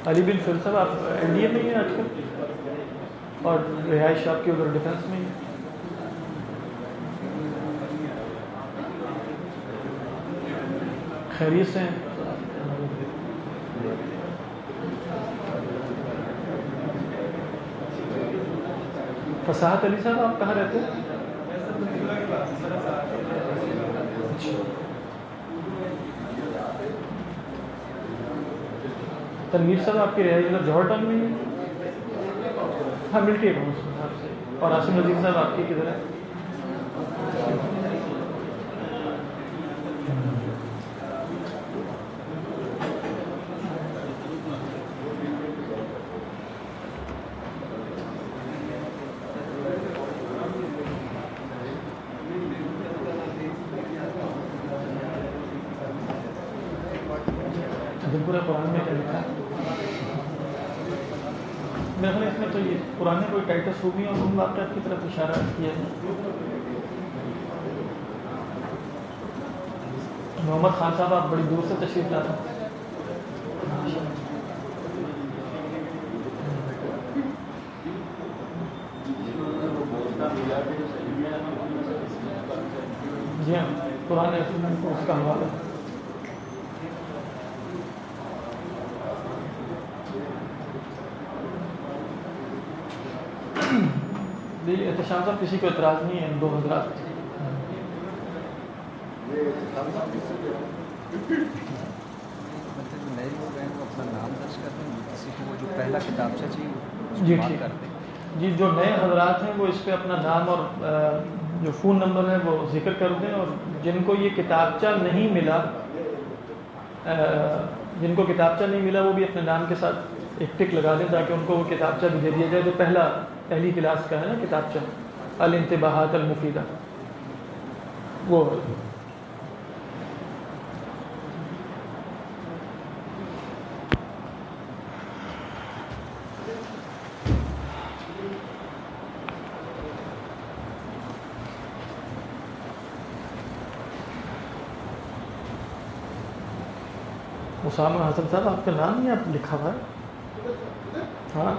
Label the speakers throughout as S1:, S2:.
S1: علی بن فیل صاحب آپ N D A میں ہی ہیں آج کل اور رہائش آپ کی ادھر ڈیفینس میں ہی ہے؟ خیریت سے ہیں؟ فصاحت علی صاحب آپ کہاں رہتے ہیں؟ تنویر صاحب آپ کی رہائش ادھر جوہر ٹاؤن میں ہی ہے؟ ہاں ملٹی اکاؤنٹس میں آپ سے. اور عاصم نذیر صاحب آپ کی کدھر ہے؟ پورا قرآن میں کیا لکھا ہے؟ میرے خیال اس میں تو یہ پرانے کوئی ٹائٹس خوبی اور ان واقعات کی طرف اشارہ کیا ہے. محمد خان صاحب آپ بڑی دور سے تشریف لاتے ہیں. جی ہاں پرانے اس کا حوالہ. احتشام صاحب کسی کو اعتراض نہیں ہے ان دو حضرات.
S2: نئے لوگ ہیں وہ اپنا نام درج کرتے ہیں کسی کو وہ جو پہلا کتابچہ چاہیے
S1: جی
S2: بات
S1: ٹھیک
S2: کرتے ہیں.
S1: جی جو نئے حضرات ہیں وہ اس پہ اپنا نام اور جو فون نمبر ہے وہ ذکر کر دیں. اور جن کو یہ کتابچہ نہیں ملا وہ بھی اپنے نام کے ساتھ ایک ٹک لگا دیں تاکہ ان کو وہ کتابچہ بھی دے دیا جائے جو پہلی کلاس کا ہے نا کتابچہ الانتباہات المفیدہ وہ. اسامہ حسن صاحب آپ کا نام نہیں آپ لکھا ہوا ہے؟ ہاں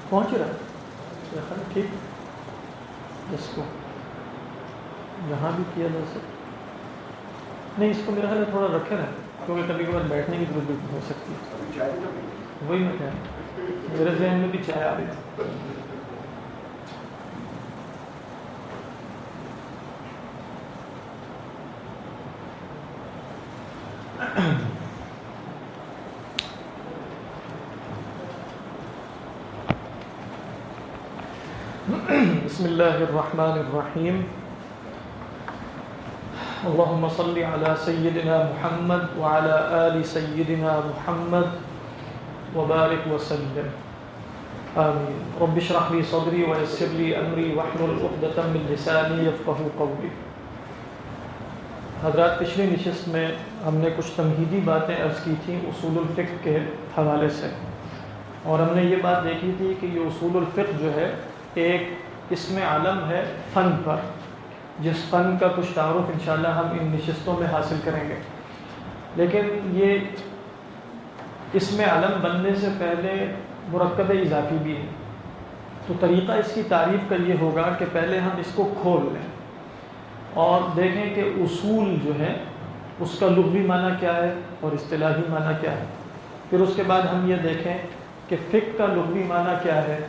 S1: پہنچ رہا ہے ٹھیک. اس کو یہاں بھی کیا جا سکتا نہیں. اس کو میرا خیال ہے تھوڑا رکھے رہے کیونکہ کبھی کبھار بیٹھنے کی ضرورت ہو سکتی ہے. وہی میں کہہ میرے ذہن میں بھی چائے آ رہی تھی. بسم اللہ الرحمن الرحیم. اللہم صلی علی سیدنا محمد وعلی آل سیدنا محمد وبارک وسلم آمین. رب اشرح لی صدری ویسر لی امری واحلل عقدۃ من لسانی یفقہوا قولی. حضرات پچھلی نشست میں ہم نے کچھ تمہیدی باتیں عرض کی تھیں اصول الفقہ کے حوالے سے اور ہم نے یہ بات دیکھی تھی کہ یہ اصول الفقہ جو ہے ایک اسم علم ہے فن پر جس فن کا کچھ تعارف انشاءاللہ ہم ان نشستوں میں حاصل کریں گے. لیکن یہ اسم علم بننے سے پہلے مرکب اضافی بھی ہے. تو طریقہ اس کی تعریف کا یہ ہوگا کہ پہلے ہم اس کو کھول لیں اور دیکھیں کہ اصول جو ہے اس کا لغوی معنی کیا ہے اور اصطلاحی معنی کیا ہے. پھر اس کے بعد ہم یہ دیکھیں کہ فقہ کا لغوی معنی کیا ہے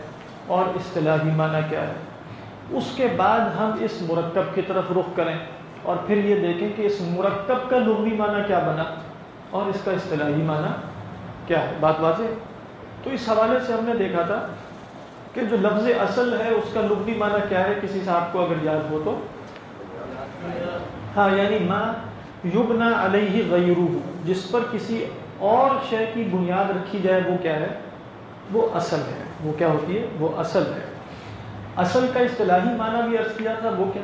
S1: اور اصطلاحی معنی کیا ہے. اس کے بعد ہم اس مرکب کی طرف رخ کریں اور پھر یہ دیکھیں کہ اس مرکب کا لغوی معنی کیا بنا اور اس کا اصطلاحی معنی کیا ہے. بات واضح؟ تو اس حوالے سے ہم نے دیکھا تھا کہ جو لفظ اصل ہے اس کا لغوی معنی کیا ہے. کسی صاحب کو اگر یاد ہو تو ہاں یعنی ما یبنا علیہ غیرہ جس پر کسی اور شے کی بنیاد رکھی جائے وہ کیا ہے؟ وہ اصل ہے. وہ کیا ہوتی ہے؟ وہ اصل ہے. اصل کا اصطلاحی معنی بھی عرض کیا تھا، وہ کیا؟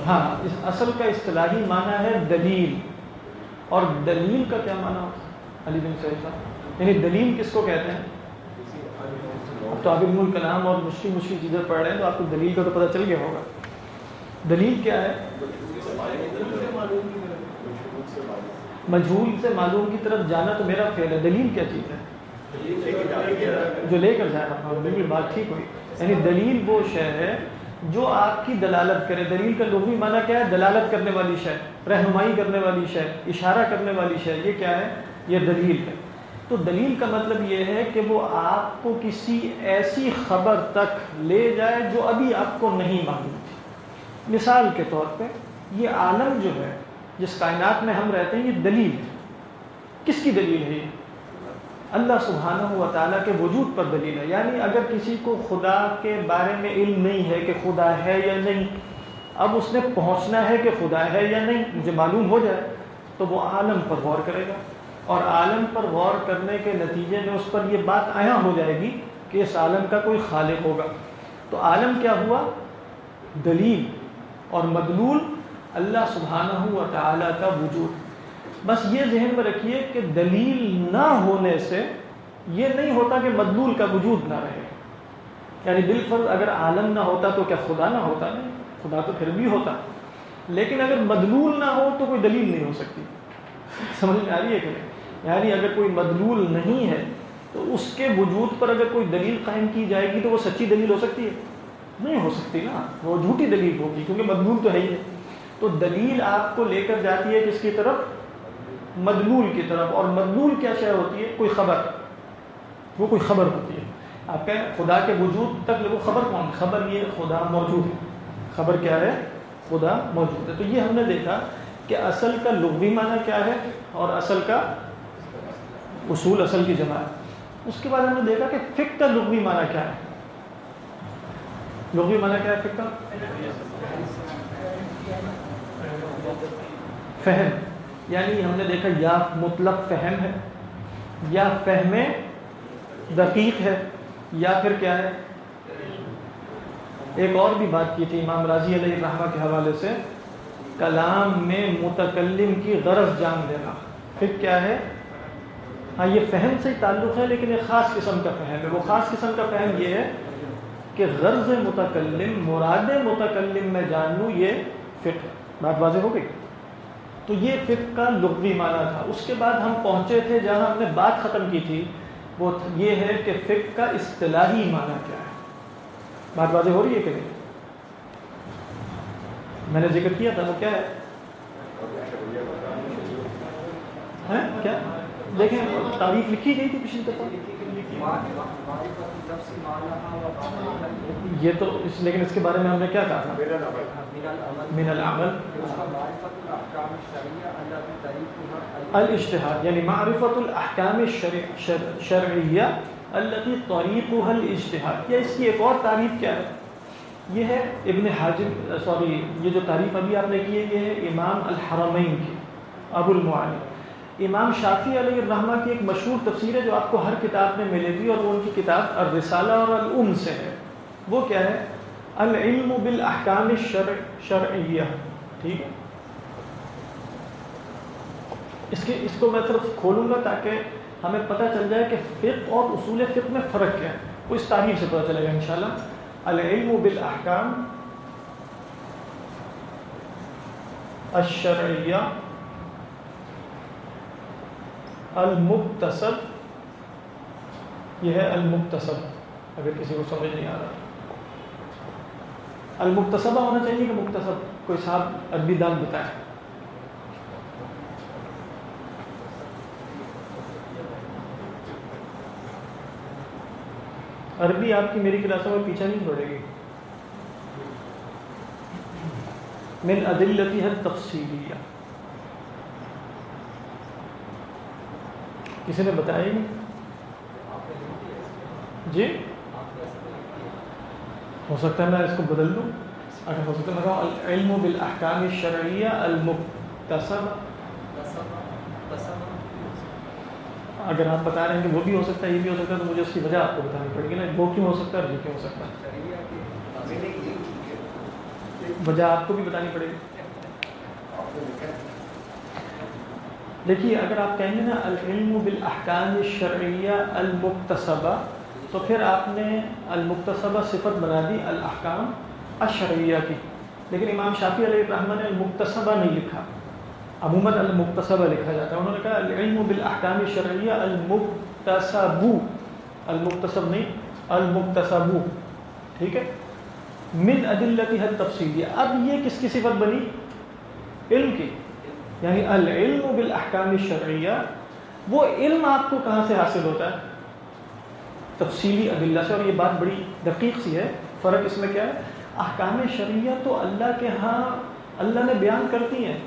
S1: ہاں، اس اصل کا اصطلاحی معنی ہے دلیل. اور دلیل کا کیا معنی ہوتا ہے علی بن سعید صاحب؟ یعنی دلیل کس کو کہتے ہیں؟ اب تو آپ علم الکلام اور مشکل چیزیں پڑھ رہے ہیں تو آپ کو دلیل کا تو پتہ چل گیا ہوگا. دلیل کیا ہے؟ مجہول سے معلوم کی طرف جانا تو میرا فعل ہے. دلیل کیا چیز ہے؟ جو لے کر جائے. ہاں بالکل، بات ٹھیک ہوئی. یعنی دلیل وہ شے ہے جو آپ کی دلالت کرے. دلیل کا لغوی معنی کیا ہے؟ دلالت کرنے والی شے، رہنمائی کرنے والی شے، اشارہ کرنے والی شے. یہ کیا ہے؟ یہ دلیل ہے. تو دلیل کا مطلب یہ ہے کہ وہ آپ کو کسی ایسی خبر تک لے جائے جو ابھی آپ کو نہیں معلوم تھی. مثال کے طور پہ یہ عالم جو ہے، جس کائنات میں ہم رہتے ہیں، یہ دلیل ہے. کس کی دلیل ہے؟ اللہ سبحانہ و تعالیٰ کے وجود پر دلیل ہے. یعنی اگر کسی کو خدا کے بارے میں علم نہیں ہے کہ خدا ہے یا نہیں، اب اس نے پہنچنا ہے کہ خدا ہے یا نہیں، مجھے معلوم ہو جائے تو وہ عالم پر غور کرے گا، اور عالم پر غور کرنے کے نتیجے میں اس پر یہ بات عیاں ہو جائے گی کہ اس عالم کا کوئی خالق ہوگا. تو عالم کیا ہوا؟ دلیل. اور مدلول اللہ سبحانہ و تعالیٰ کا وجود. بس یہ ذہن میں رکھیے کہ دلیل نہ ہونے سے یہ نہیں ہوتا کہ مدلول کا وجود نہ رہے. یعنی بالفرض اگر عالم نہ ہوتا تو کیا خدا نہ ہوتا؟ نہیں، خدا تو پھر بھی ہوتا. لیکن اگر مدلول نہ ہو تو کوئی دلیل نہیں ہو سکتی. سمجھ میں آ رہی ہے کہ نہیں؟ یعنی اگر کوئی مدلول نہیں ہے تو اس کے وجود پر اگر کوئی دلیل قائم کی جائے گی تو وہ سچی دلیل ہو سکتی ہے؟ نہیں ہو سکتی نا، وہ جھوٹی دلیل ہوگی، کیونکہ مدلول تو ہے ہی ہے. تو دلیل آپ کو لے کر جاتی ہے کس کی طرف؟ مدلول کی طرف. اور مدلول کیا شے ہوتی ہے؟ کوئی خبر. وہ کوئی خبر ہوتی ہے. آپ کہیں خدا کے وجود تک وہ خبر کون؟ خبر یہ خدا موجود ہے. خبر کیا ہے؟ خدا موجود ہے. تو یہ ہم نے دیکھا کہ اصل کا لغوی معنی کیا ہے اور اصل کا اصول، اصل کی جمع ہے. اس کے بعد ہم نے دیکھا کہ فقہ کا لغوی معنی کیا ہے. لغوی معنی کیا ہے فقہ کا؟ فہم. یعنی ہم نے دیکھا یا مطلق فہم ہے، یا فہم دقیق ہے، یا پھر کیا ہے؟ ایک اور بھی بات کی تھی امام راضی علیہ الرحمہ کے حوالے سے، کلام میں متکلم کی غرض جان دینا. پھر کیا ہے؟ ہاں یہ فہم سے ہی تعلق ہے، لیکن ایک خاص قسم کا فہم ہے. وہ خاص قسم کا فہم یہ ہے کہ غرض متکلم، مراد متکلم میں جان لوں، یہ فقہ. بات واضح ہو گئی؟ تو یہ فقہ کا لغوی معنی تھا. اس کے بعد ہم پہنچے تھے جہاں ہم نے بات ختم کی تھی، وہ یہ ہے کہ فقہ کا اصطلاحی معنی کیا ہے. بات واضح ہو رہی ہے کہ نہیں؟ میں نے ذکر کیا تھا وہ کیا ہے؟ کیا دیکھیں تعریف لکھی گئی تھی پچھلی دفعہ. یہ تو لیکن اس کے بارے میں ہم نے کیا کہا تھا؟ من العمل الاجتہاد، یعنی معرفت الاحکام الشرعیہ التي طریقها الاجتہاد. یا اس کی ایک اور تعریف کیا ہے؟ یہ ہے ابن حاجب، یہ جو تعریف ابھی آپ نے کی ہے یہ ہے امام الحرمین کی، ابو المعالی. امام شافعی علیہ الرحمہ کی ایک مشہور تفسیر ہے جو آپ کو ہر کتاب میں ملے گی، اور وہ ان کی کتاب الرسالہ اور الام سے ہے. وہ کیا ہے؟ العلم بالاحکام الشرعیہ. ٹھیک ہے، اس کو میں صرف کھولوں گا تاکہ ہمیں پتہ چل جائے کہ فقہ اور اصول فقہ میں فرق کیا ہے. وہ اس تعریف سے پتہ چلے گا انشاءاللہ. العلم بالاحکام الشرعیہ المکتسب. یہ ہے المکتسب، اگر کسی کو سمجھ نہیں آ رہا. المکتسبہ ہونا چاہیے کہ مکتسب؟ کوئی صاحب عربی دان بتائیں. عربی آپ کی میری کلاسوں میں پیچھے نہیں چھوڑے گی. من ادلتها التفصیلیہ. کسی نے بتایا نہیں؟ جی ہو سکتا ہے میں اس کو بدل دوں. اگر ہو سکتا ہے میں کہوں العلم بالاحکام الشرعیہ المکتسب اگر آپ بتا رہے ہیں کہ وہ بھی ہو سکتا ہے یہ بھی ہو سکتا ہے تو مجھے اس کی وجہ آپ کو بتانی پڑے گی نا، وہ کیوں ہو سکتا ہے اور یہ کیوں ہو سکتا ہے، وجہ آپ کو بھی بتانی پڑے گی۔ دیکھیے اگر آپ کہیں گے نا العلم بالاحکام الشرعیہ المکتسبہ، تو پھر آپ نے المکتسبہ صفت بنا دی الاحکام الشرعیہ کی، لیکن امام شافعی علیہ الرحمہ نے المکتسبہ نہیں لکھا، عموماً المکتسبہ لکھا جاتا ہے، انہوں نے کہا العلم بالاحکام الشرعیہ المکتسب، المکتسب نہیں المکتسب، ٹھیک ہے، من ادلتها التفصیلیہ۔ اب یہ کس کی صفت بنی؟ علم کی، یعنی العلم بالاحکام الشرعیہ، وہ علم آپ کو کہاں سے حاصل ہوتا ہے؟ تفصیلی ادلہ سے، اور یہ بات بڑی دقیق سی ہے، فرق اس میں کیا ہے؟ احکام شرعیہ تو اللہ کے ہاں اللہ نے بیان کرتی ہیں،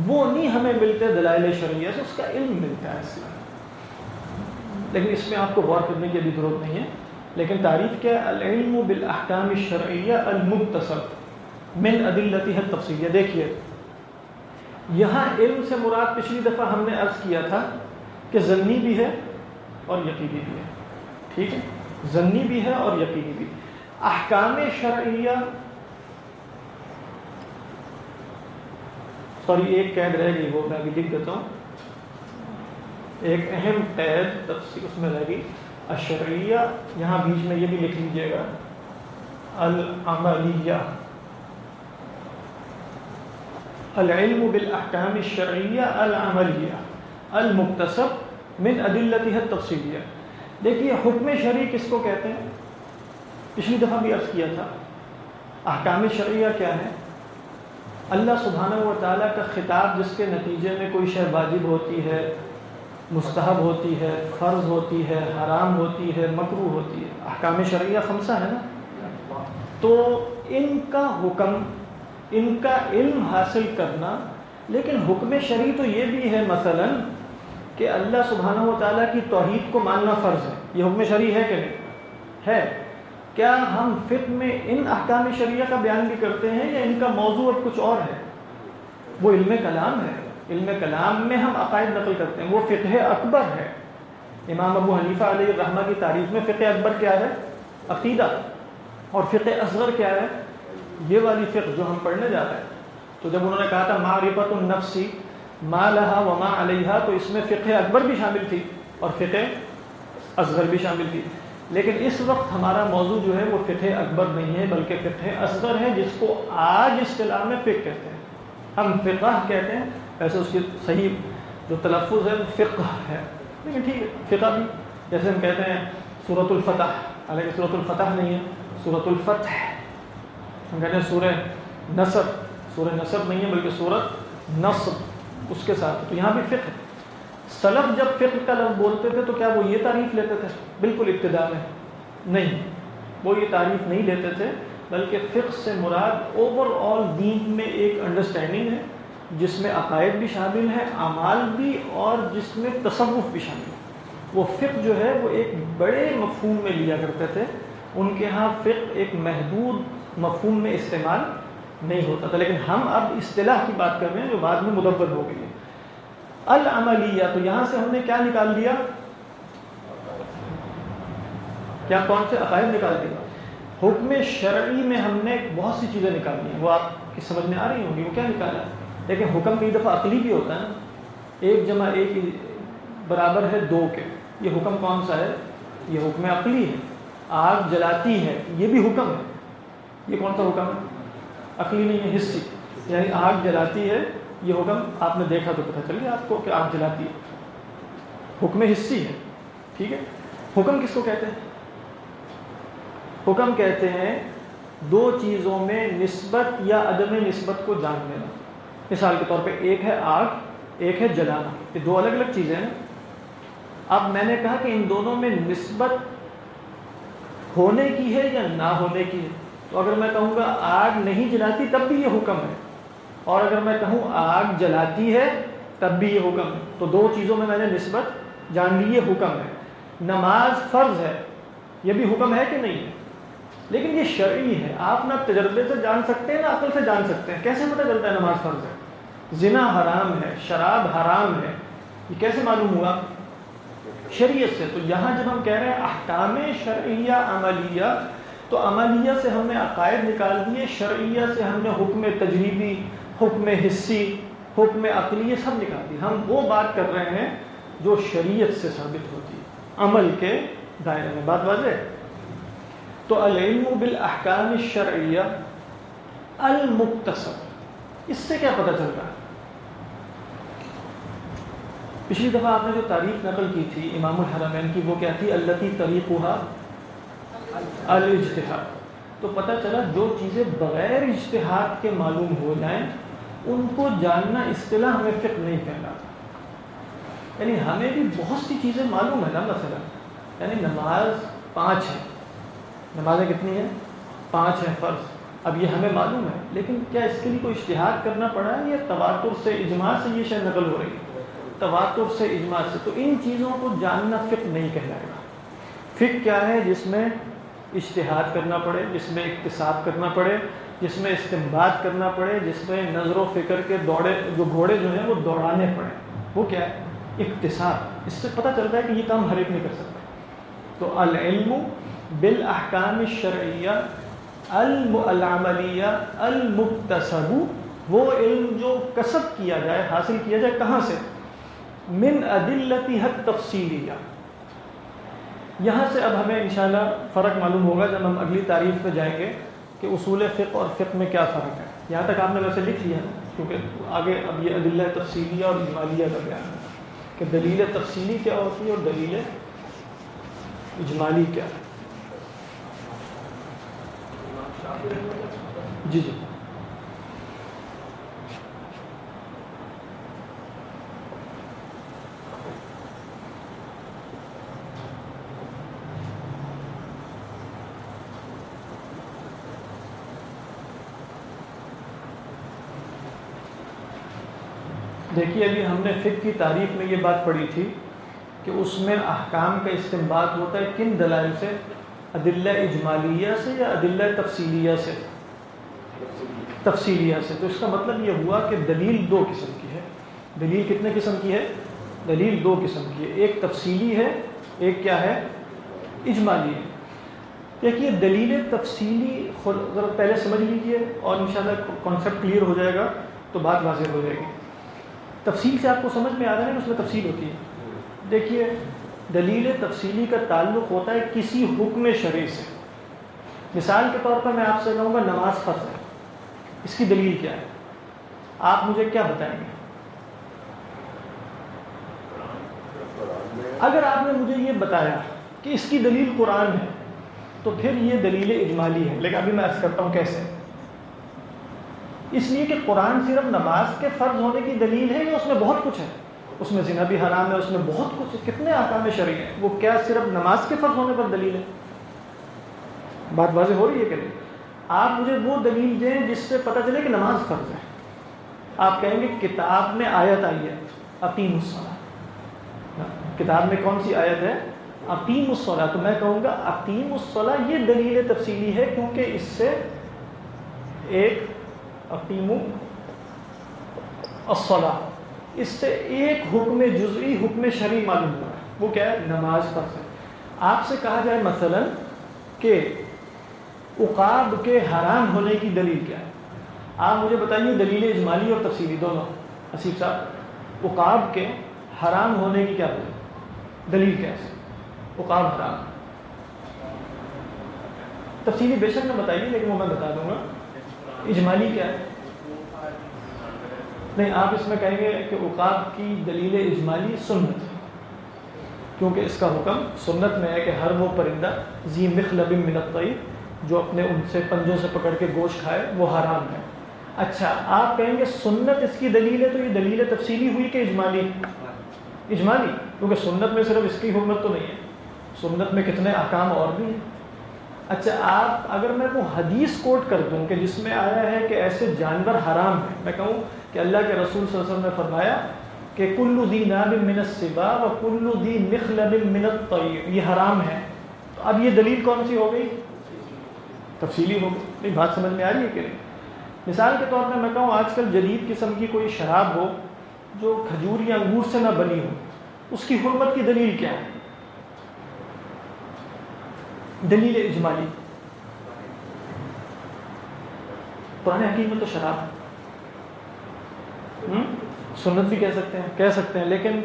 S1: وہ نہیں ہمیں ملتے دلائل شرعیہ سے، اس کا علم ملتا ہے اسلام، لیکن اس میں آپ کو غور کرنے کی ابھی ضرورت نہیں ہے، لیکن تعریف کیا ہے؟ العلم بالاحکام الشرعیہ المکتسب من ادلتها التفصیلیہ۔ دیکھیے یہاں علم سے مراد پچھلی دفعہ ہم نے عرض کیا تھا کہ ظنی بھی ہے اور یقینی بھی ہے، ٹھیک ہے، ظنی بھی ہے اور یقینی بھی۔ احکام شرعیہ، سوری ایک قید رہ گئی، وہ میں ابھی لکھ دیتا ہوں، ایک اہم قید تفصیل اس میں رہ گئی، الشرعیہ، یہاں بیچ میں یہ بھی لکھ لیجئے گا، العملیہ، العلم بالاحکام الشرعیہ العملیہ المکتسب من ادلتها التفصیلیہ۔ دیکھیے حکم شرعی کس کو کہتے ہیں؟ پچھلی دفعہ بھی عرض کیا تھا، احکام شرعیہ کیا ہے؟ اللہ سبحانہ و تعالیٰ کا خطاب جس کے نتیجے میں کوئی شے واجب ہوتی ہے، مستحب ہوتی ہے، فرض ہوتی ہے، حرام ہوتی ہے، مکروہ ہوتی ہے، احکام شرعیہ خمسہ ہے نا، تو ان کا حکم، ان کا علم حاصل کرنا، لیکن حکم شرعی تو یہ بھی ہے مثلا کہ اللہ سبحانہ و تعالیٰ کی توحید کو ماننا فرض ہے، یہ حکم شرعی ہے کہ نہیں ہے؟ کیا ہم فقہ میں ان احکام شرعیہ کا بیان بھی کرتے ہیں یا ان کا موضوع اب کچھ اور ہے؟ وہ علم کلام ہے، علم کلام میں ہم عقائد نقل کرتے ہیں، وہ فقہ اکبر ہے۔ امام ابو حنیفہ علیہ الرحمہ کی تعریف میں فقہ اکبر کیا ہے؟ عقیدہ، اور فقہ اصغر کیا ہے؟ یہ والی فقہ جو ہم پڑھنے جا رہے ہیں۔ تو جب انہوں نے کہا تھا معرفت النفس ما لها وما علیہا، تو اس میں فقہ اکبر بھی شامل تھی اور فقہ اصغر بھی شامل تھی، لیکن اس وقت ہمارا موضوع جو ہے وہ فقہ اکبر نہیں ہے بلکہ فقہ اصغر ہے، جس کو آج اصطلاح میں فقہ کہتے ہیں، ہم فقہ کہتے ہیں، ویسے اس کی صحیح جو تلفظ ہے وہ فقہ ہے، لیکن ٹھیک ہے فقہ بھی، جیسے ہم کہتے ہیں سورۃ الفتح، حالانکہ سورۃ الفتح نہیں ہے، سورۃ الفتح، ہم کہتے ہیں سورہ نصر، سورہ نصر نہیں ہے بلکہ سورۃ نصر اس کے ساتھ، تو یہاں بھی فقہ ہے۔ سلف جب فقہ کا لفظ بولتے تھے تو کیا وہ یہ تعریف لیتے تھے؟ بالکل ابتدا میں نہیں، وہ یہ تعریف نہیں لیتے تھے، بلکہ فقہ سے مراد اوور آل دین میں ایک انڈرسٹینڈنگ ہے جس میں عقائد بھی شامل ہے، اعمال بھی، اور جس میں تصوف بھی شامل ہے۔ وہ فقہ جو ہے وہ ایک بڑے مفہوم میں لیا کرتے تھے، ان کے ہاں فقہ ایک محدود مفہوم میں استعمال نہیں ہوتا تھا، لیکن ہم اب اصطلاح کی بات کر رہے ہیں جو بعد میں مدور ہو گئی ہے۔ العملیہ، تو یہاں سے ہم نے کیا نکال دیا؟ کیا کون سے عقائد نکال دیا؟ حکم شرعی میں ہم نے بہت سی چیزیں نکالی ہیں، وہ آپ کی سمجھ میں آ رہی ہوں گی، وہ کیا نکالا ہے؟ لیکن حکم کئی دفعہ عقلی بھی ہوتا ہے نا، 1 + 1 برابر ہے 2 کے، یہ حکم کون سا ہے؟ یہ حکم عقلی ہے۔ آگ جلاتی ہے، یہ بھی حکم ہے، یہ کون سا حکم ہے؟ عقلی نہیں ہے، حسی، یعنی آگ جلاتی ہے، یہ حکم آپ نے دیکھا تو پتہ چل گیا آپ کو کہ آگ جلاتی ہے، حکم حسی ہے، ٹھیک ہے۔ حکم کس کو کہتے ہیں؟ حکم کہتے ہیں 2 چیزوں میں نسبت یا عدم نسبت کو جان لینا۔ مثال کے طور پہ ایک ہے آگ، ایک ہے جلانا، یہ 2 الگ الگ چیزیں ہیں۔ اب میں نے کہا کہ ان دونوں میں نسبت ہونے کی ہے یا نہ ہونے کی ہے، تو اگر میں کہوں گا آگ نہیں جلاتی تب بھی یہ حکم ہے، اور اگر میں کہوں آگ جلاتی ہے تب بھی یہ حکم ہے، تو 2 چیزوں میں نے نسبت جان لی، یہ حکم ہے۔ نماز فرض ہے، یہ بھی حکم ہے کہ نہیں ہے؟ لیکن یہ شرعی ہے، آپ نہ تجربے سے جان سکتے ہیں نہ عقل سے جان سکتے ہیں۔ کیسے پتہ چلتا ہے نماز فرض ہے؟ زنا حرام ہے، شراب حرام ہے، یہ کیسے معلوم ہوا؟ شریعت سے. تو یہاں جب ہم کہہ رہے ہیں احکام شرعیہ عملیہ، تو عملیہ سے ہم نے عقائد نکال دیے، شرعیہ سے ہم نے حکم تجریبی، حکم حسی، حکم عقلی سب نکال دیے. ہم وہ بات کر رہے ہیں جو شریعت سے ثابت ہوتی ہے عمل کے دائرے میں. بات واضح؟ تو العلم بالاحکام الشرعیہ المکتسب، اس سے کیا پتہ چل رہا ہے؟ پچھلی دفعہ آپ نے جو تعریف نقل کی تھی امام الحرمین کی، وہ کیا تھی؟ التی طریقها الاجتہاد. تو پتہ چلا جو چیزیں بغیر اجتہاد کے معلوم ہو جائیں ان کو جاننا اصطلاح میں فقہ نہیں کہلاتا. یعنی ہمیں بھی بہت سی چیزیں معلوم ہے نا، مثلا یعنی نماز 5 ہے، نمازیں کتنی ہیں؟ 5 ہیں فرض. اب یہ ہمیں معلوم ہے، لیکن کیا اس کے لیے کوئی اجتہاد کرنا پڑا ہے یا تواتر سے اجماع سے یہ شے نقل ہو رہی ہے؟ تواتر سے اجماع سے. تو ان چیزوں کو جاننا فقہ نہیں کہلائے گا. فقہ کیا ہے؟ جس میں اجتہاد کرنا پڑے، جس میں اکتساب کرنا پڑے، جس میں استنباط کرنا پڑے، جس میں نظر و فکر کے گھوڑے جو ہیں وہ دوڑانے پڑے. وہ کیا ہے؟ اکتساب. اس سے پتہ چلتا ہے کہ یہ کام ہر ایک نہیں کر سکتا. تو العلم بالاحکام الشرعیہ العملیہ المکتسب، وہ علم جو کسب کیا جائے، حاصل کیا جائے. کہاں سے؟ من ادلتها التفصیلیہ. یہاں سے اب ہمیں انشاءاللہ فرق معلوم ہوگا جب ہم اگلی تعریف پہ جائیں گے کہ اصول فقہ اور فقہ میں کیا فرق ہے. یہاں تک آپ نے ویسے لکھ لیا نا، کیونکہ آگے اب یہ ادلہ تفصیلیہ اور اجمالیہ کا بیان ہے کہ دلیل تفصیلی کیا ہوتی ہے اور دلیل اجمالی کیا ہے. جی جی دیکھیے، ابھی ہم نے فقہ کی تعریف میں یہ بات پڑھی تھی کہ اس میں احکام کا استنباط ہوتا ہے کن دلائل سے؟ ادلہ اجمالیہ سے یا ادلہ تفصیلیہ سے؟ تفصیلیہ سے. تو اس کا مطلب یہ ہوا کہ دلیل 2 قسم کی ہے. دلیل کتنے قسم کی ہے؟ دلیل 2 قسم کی ہے. ایک تفصیلی ہے، ایک کیا ہے؟ اجمالی ہے. دیکھیے دلیل تفصیلی ذرا پہلے سمجھ لیجئے اور انشاءاللہ کانسیپٹ کلیئر ہو جائے گا تو بات واضح ہو جائے گی. تفصیل سے آپ کو سمجھ میں آ رہا ہے کہ اس میں تفصیل ہوتی ہے. دیکھیے دلیل تفصیلی کا تعلق ہوتا ہے کسی حکم شرعی سے. مثال کے طور پر میں آپ سے کہوں گا نماز فرض ہے، اس کی دلیل کیا ہے؟ آپ مجھے کیا بتائیں گے؟ اگر آپ نے مجھے یہ بتایا کہ اس کی دلیل قرآن ہے تو پھر یہ دلیل اجمالی ہے. لیکن ابھی میں عرض کرتا ہوں کیسے. اس لیے کہ قرآن صرف نماز کے فرض ہونے کی دلیل ہے یا اس میں بہت کچھ ہے؟ اس میں زنا بھی حرام ہے، اس میں بہت کچھ ہے. کتنے احکام شرعی ہیں، وہ کیا صرف نماز کے فرض ہونے پر دلیل ہے؟ بات واضح ہو رہی ہے کہ نہیں؟ آپ مجھے وہ دلیل دیں جس سے پتہ چلے کہ نماز فرض ہے. آپ کہیں گے کتاب میں آیت آئی ہے اقیموا الصلاۃ. کتاب میں کون سی آیت ہے؟ اقیموا الصلاۃ. تو میں کہوں گا اقیموا الصلاۃ یہ دلیل تفصیلی ہے، کیونکہ اس سے ایک اقیموا الصلاۃ، اس سے ایک حکم جزئی حکم شرعی معلوم ہوا ہے. وہ کیا ہے؟ نماز فرض ہے. آپ سے کہا جائے مثلا کہ عقاب کے حرام ہونے کی دلیل کیا ہے؟ آپ مجھے بتائیے دلیل اجمالی اور تفصیلی دونوں. حسیب صاحب عقاب کے حرام ہونے کی کیا دلیل کیا ہے؟ عقاب حرام. تفصیلی بے شک نہ بتائیے لیکن وہ میں بتا دوں گا. اجمالی کیا ہے؟ نہیں، آپ اس میں کہیں گے کہ عقاب کی دلیل اجمالی سنت ہے، کیونکہ اس کا حکم سنت میں ہے کہ ہر وہ پرندہ ذی مخلب من الطیر جو اپنے ان سے پنجوں سے پکڑ کے گوشت کھائے وہ حرام ہے. اچھا، آپ کہیں گے سنت اس کی دلیل ہے، تو یہ دلیل تفصیلی ہوئی کہ اجمالی؟ اجمالی، کیونکہ سنت میں صرف اس کی حکمت تو نہیں ہے، سنت میں کتنے احکام اور بھی ہیں. اچھا، آپ اگر میں وہ حدیث کوٹ کر دوں کہ جس میں آیا ہے کہ ایسے جانور حرام ہیں، میں کہوں کہ اللہ کے رسول صلی اللہ علیہ وسلم نے فرمایا کہ کل ذی ناب من السباع و کل ذی مخلب من الطیر، یہ حرام ہے. تو اب یہ دلیل کون سی ہو گئی؟ تفصیلی ہو گئی. نہیں، بات سمجھ میں آ رہی ہے کہ نہیں؟ مثال کے طور پر میں کہوں آج کل جدید قسم کی کوئی شراب ہو جو کھجور یا انگور سے نہ بنی ہو، اس کی حرمت کی دلیل کیا ہے؟ دلیل اجمالی قرآن حکیم میں تو شراب ہے، سنت بھی کہہ سکتے ہیں، لیکن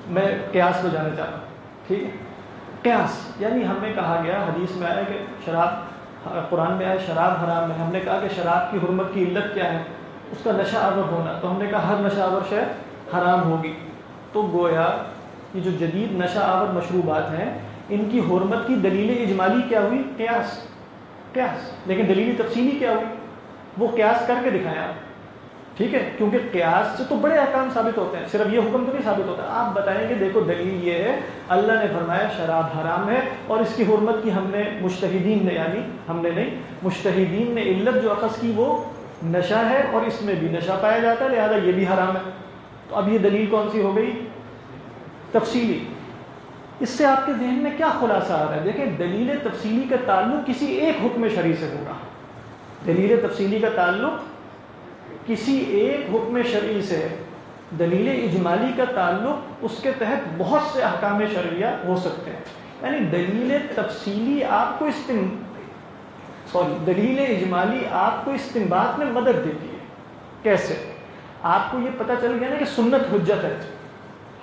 S1: میں قیاس پہ جانا چاہتا ہوں. ٹھیک ہے، قیاس یعنی ہمیں کہا گیا، حدیث میں آیا کہ شراب، قرآن میں آیا شراب حرام ہے. ہم نے کہا کہ شراب کی حرمت کی علت کیا ہے؟ اس کا نشہ آور ہونا. تو ہم نے کہا ہر نشہ آور شے حرام ہوگی. تو گویا یہ جو جدید نشہ آور مشروبات ہیں ان کی حرمت کی دلیل اجمالی کیا ہوئی؟ قیاس. لیکن دلیل تفصیلی کیا ہوئی؟ وہ قیاس کر کے دکھایا آپ. ٹھیک ہے، کیونکہ قیاس سے تو بڑے احکام ثابت ہوتے ہیں، صرف یہ حکم تو نہیں ثابت ہوتا. آپ بتائیں کہ دیکھو دلیل یہ ہے، اللہ نے فرمایا شراب حرام ہے اور اس کی حرمت کی ہم نے مجتہدین نے، یعنی ہم نے نہیں، مجتہدین نے علت جو اخذ کی وہ نشہ ہے اور اس میں بھی نشہ پایا جاتا ہے، لہذا یہ بھی حرام ہے. تو اب یہ دلیل کون سی ہو گئی؟ تفصیلی. اس سے آپ کے ذہن میں کیا خلاصہ آ رہا ہے؟ دیکھیں، دلیل تفصیلی کا تعلق کسی ایک حکم شرعی سے ہوگا. دلیل تفصیلی کا تعلق کسی ایک حکم شرعی سے ہے. دلیل اجمالی کا تعلق اس کے تحت بہت سے احکام شرعیہ ہو سکتے ہیں. یعنی دلیل تفصیلی آپ کو دلیل اجمالی آپ کو استنباط میں مدد دیتی ہے. کیسے؟ آپ کو یہ پتہ چل گیا نا کہ سنت حجت ہے،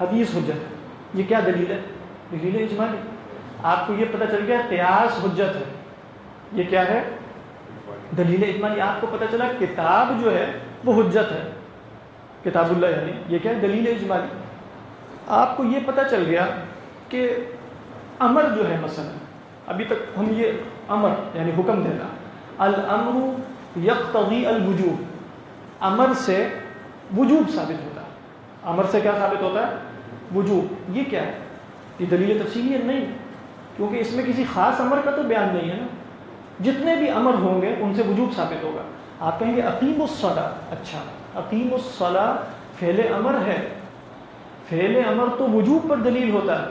S1: حدیث حجت ہے. یہ کیا دلیل ہے؟ دلیل اجمالی. آپ کو یہ پتہ چل گیا قیاس حجت ہے. یہ کیا ہے؟ دلیل اجمالی. آپ کو پتہ چلا کتاب جو ہے وہ حجت ہے، کتاب اللہ، یعنی یہ کیا ہے؟ دلیل اجمالی. آپ کو یہ پتہ چل گیا کہ امر جو ہے، مثلا ابھی تک ہم یہ امر یعنی حکم دینا، الامر یقتضی الوجوب، امر سے وجوب ثابت ہوتا ہے. امر سے کیا ثابت ہوتا ہے؟ وجوب. یہ کیا ہے؟ یہ دلیل تفصیلی ہے؟ نہیں، کیونکہ اس میں کسی خاص امر کا تو بیان نہیں ہے نا. جتنے بھی امر ہوں گے ان سے وجوب ثابت ہوگا. آپ کہیں گے اقیم الصلاۃ، اچھا اقیم الصلاۃ فعل امر ہے، فعل امر تو وجوب پر دلیل ہوتا ہے.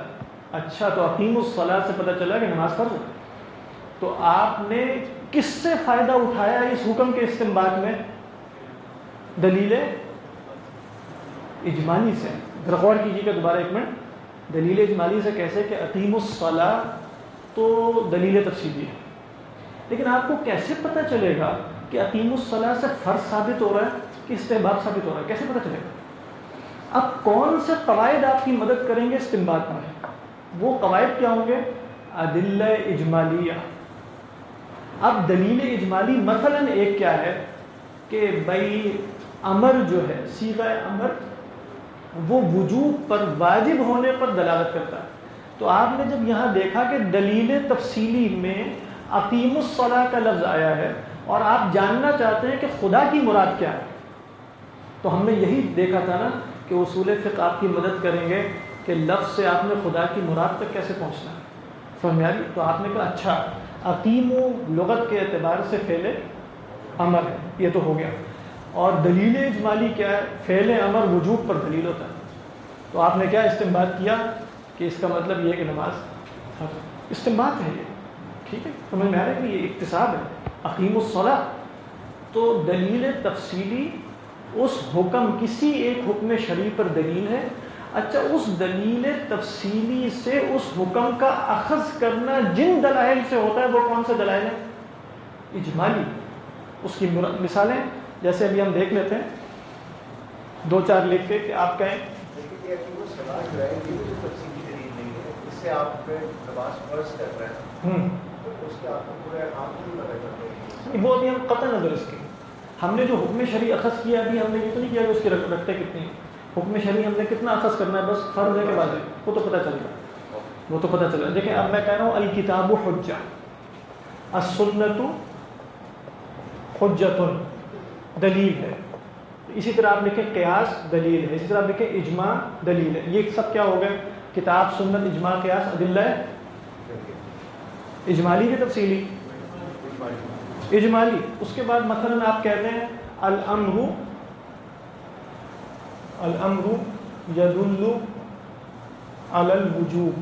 S1: اچھا، تو اقیم الصلاۃ سے پتہ چلا کہ نماز فرض ہے. تو آپ نے کس سے فائدہ اٹھایا اس حکم کے استنباط میں؟ دلیل اجمالی سے. ذرا غور کیجیے گا دوبارہ ایک منٹ. دلیل اجمالی سے کیسے کہ اقیم الصلاۃ تو دلیل تفصیلی ہے، لیکن آپ کو کیسے پتہ چلے گا کہ اقیم الصلاۃ سے فرض ثابت ہو رہا ہے کہ استحباب ثابت ہو رہا ہے؟ کیسے پتہ چلے گا؟ اب کون سے قواعد آپ کی مدد کریں گے استنباط میں؟ وہ قواعد کیا ہوں گے؟ ادلہ اجمالیہ. اب دلیل اجمالی مثلا ایک کیا ہے کہ بھائی امر جو ہے، صیغہ امر، وہ وجوب پر، واجب ہونے پر دلالت کرتا ہے. تو آپ نے جب یہاں دیکھا کہ دلیل تفصیلی میں اقیم الصلاۃ کا لفظ آیا ہے اور آپ جاننا چاہتے ہیں کہ خدا کی مراد کیا ہے، تو ہم نے یہی دیکھا تھا نا کہ اصول فقہ آپ کی مدد کریں گے کہ لفظ سے آپ نے خدا کی مراد تک کیسے پہنچنا ہے. سمجھ آ رہی؟ تو آپ نے کہا اچھا اقیم لغت کے اعتبار سے فعل امر ہے، یہ تو ہو گیا. اور دلیل اجمالی کیا ہے؟ فعل امر وجوب پر دلیل ہوتا ہے. تو آپ نے کیا استنباط کیا کہ اس کا مطلب یہ ہے کہ نماز استنباط ہے. یہ ٹھیک ہے، سمجھ میں آ رہا ہے کہ یہ اقتصاد ہے. اقیم الصلاۃ تو دلیل تفصیلی اس حکم، کسی ایک حکم شرعی پر دلیل ہے. اچھا، اس دلیل تفصیلی سے اس حکم کا اخذ کرنا جن دلائل سے ہوتا ہے وہ کون سے دلائل ہیں؟ اجمالی. اس کی مثالیں جیسے ابھی ہم دیکھ لیتے ہیں، 2-4 لکھ کے کہ آپ کہیں وہ ابھی ہم قطع نظر اس کے، ہم نے جو حکم شرعی اخذ کیا ابھی ہم نے یہ تو نہیں کیا کہ اس کی رکھتے کتنی ہیں. حکم شرعی ہم نے کتنا اخذ کرنا ہے، بس فرض ہے کہ واجب، وہ تو پتہ چل رہا، وہ تو پتہ چل رہا. دیکھیں اب میں کہہ رہا ہوں الکتاب حجہ، السنت حجۃ دلیل ہے. اسی طرح آپ لکھیں قیاس دلیل ہے، اسی طرح آپ لکھیں اجماع دلیل ہے. یہ سب کیا ہو گئے؟ کتاب، سنت، اجماع، قیاس، ادلہ اجمالی کی تفصیلی اجمالی. اس کے بعد مثلا آپ کہتے ہیں الامر یدل علی الوجوب.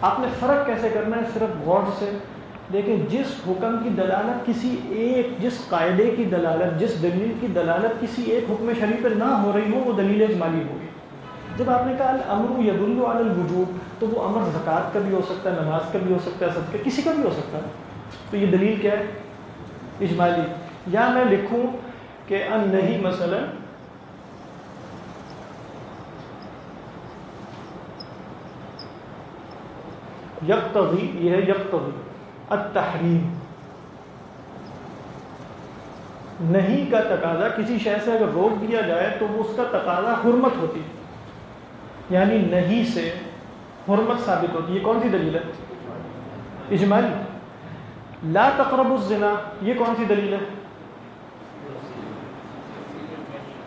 S1: آپ نے فرق کیسے کرنا ہے؟ صرف غور سے دیکھیں جس حکم کی دلالت کسی ایک، جس قاعدے کی دلالت، جس دلیل کی دلالت کسی ایک حکم شرعی پر نہ ہو رہی ہو وہ دلیل اجمالی ہوگی۔ جب آپ نے کہا الامر یدل علی الوجوب، تو وہ امر زکوٰۃ کا بھی ہو سکتا ہے، نماز کا بھی ہو سکتا ہے، صدقہ کسی کا بھی ہو سکتا ہے، تو یہ دلیل کیا ہے؟ اجمالی۔ یا میں لکھوں کہ النہی مثلا یقتضی، یہ ہے یقتضی التحریم، نہیں کا تقاضا کسی شے سے اگر روک دیا جائے تو وہ اس کا تقاضا حرمت ہوتی ہے، یعنی نہیں سے حرمت ثابت ہوتی ہے۔ یہ کون سی دلیل ہے؟ اجمالی۔ لا تقربوا الزنا، یہ کون سی دلیل ہے؟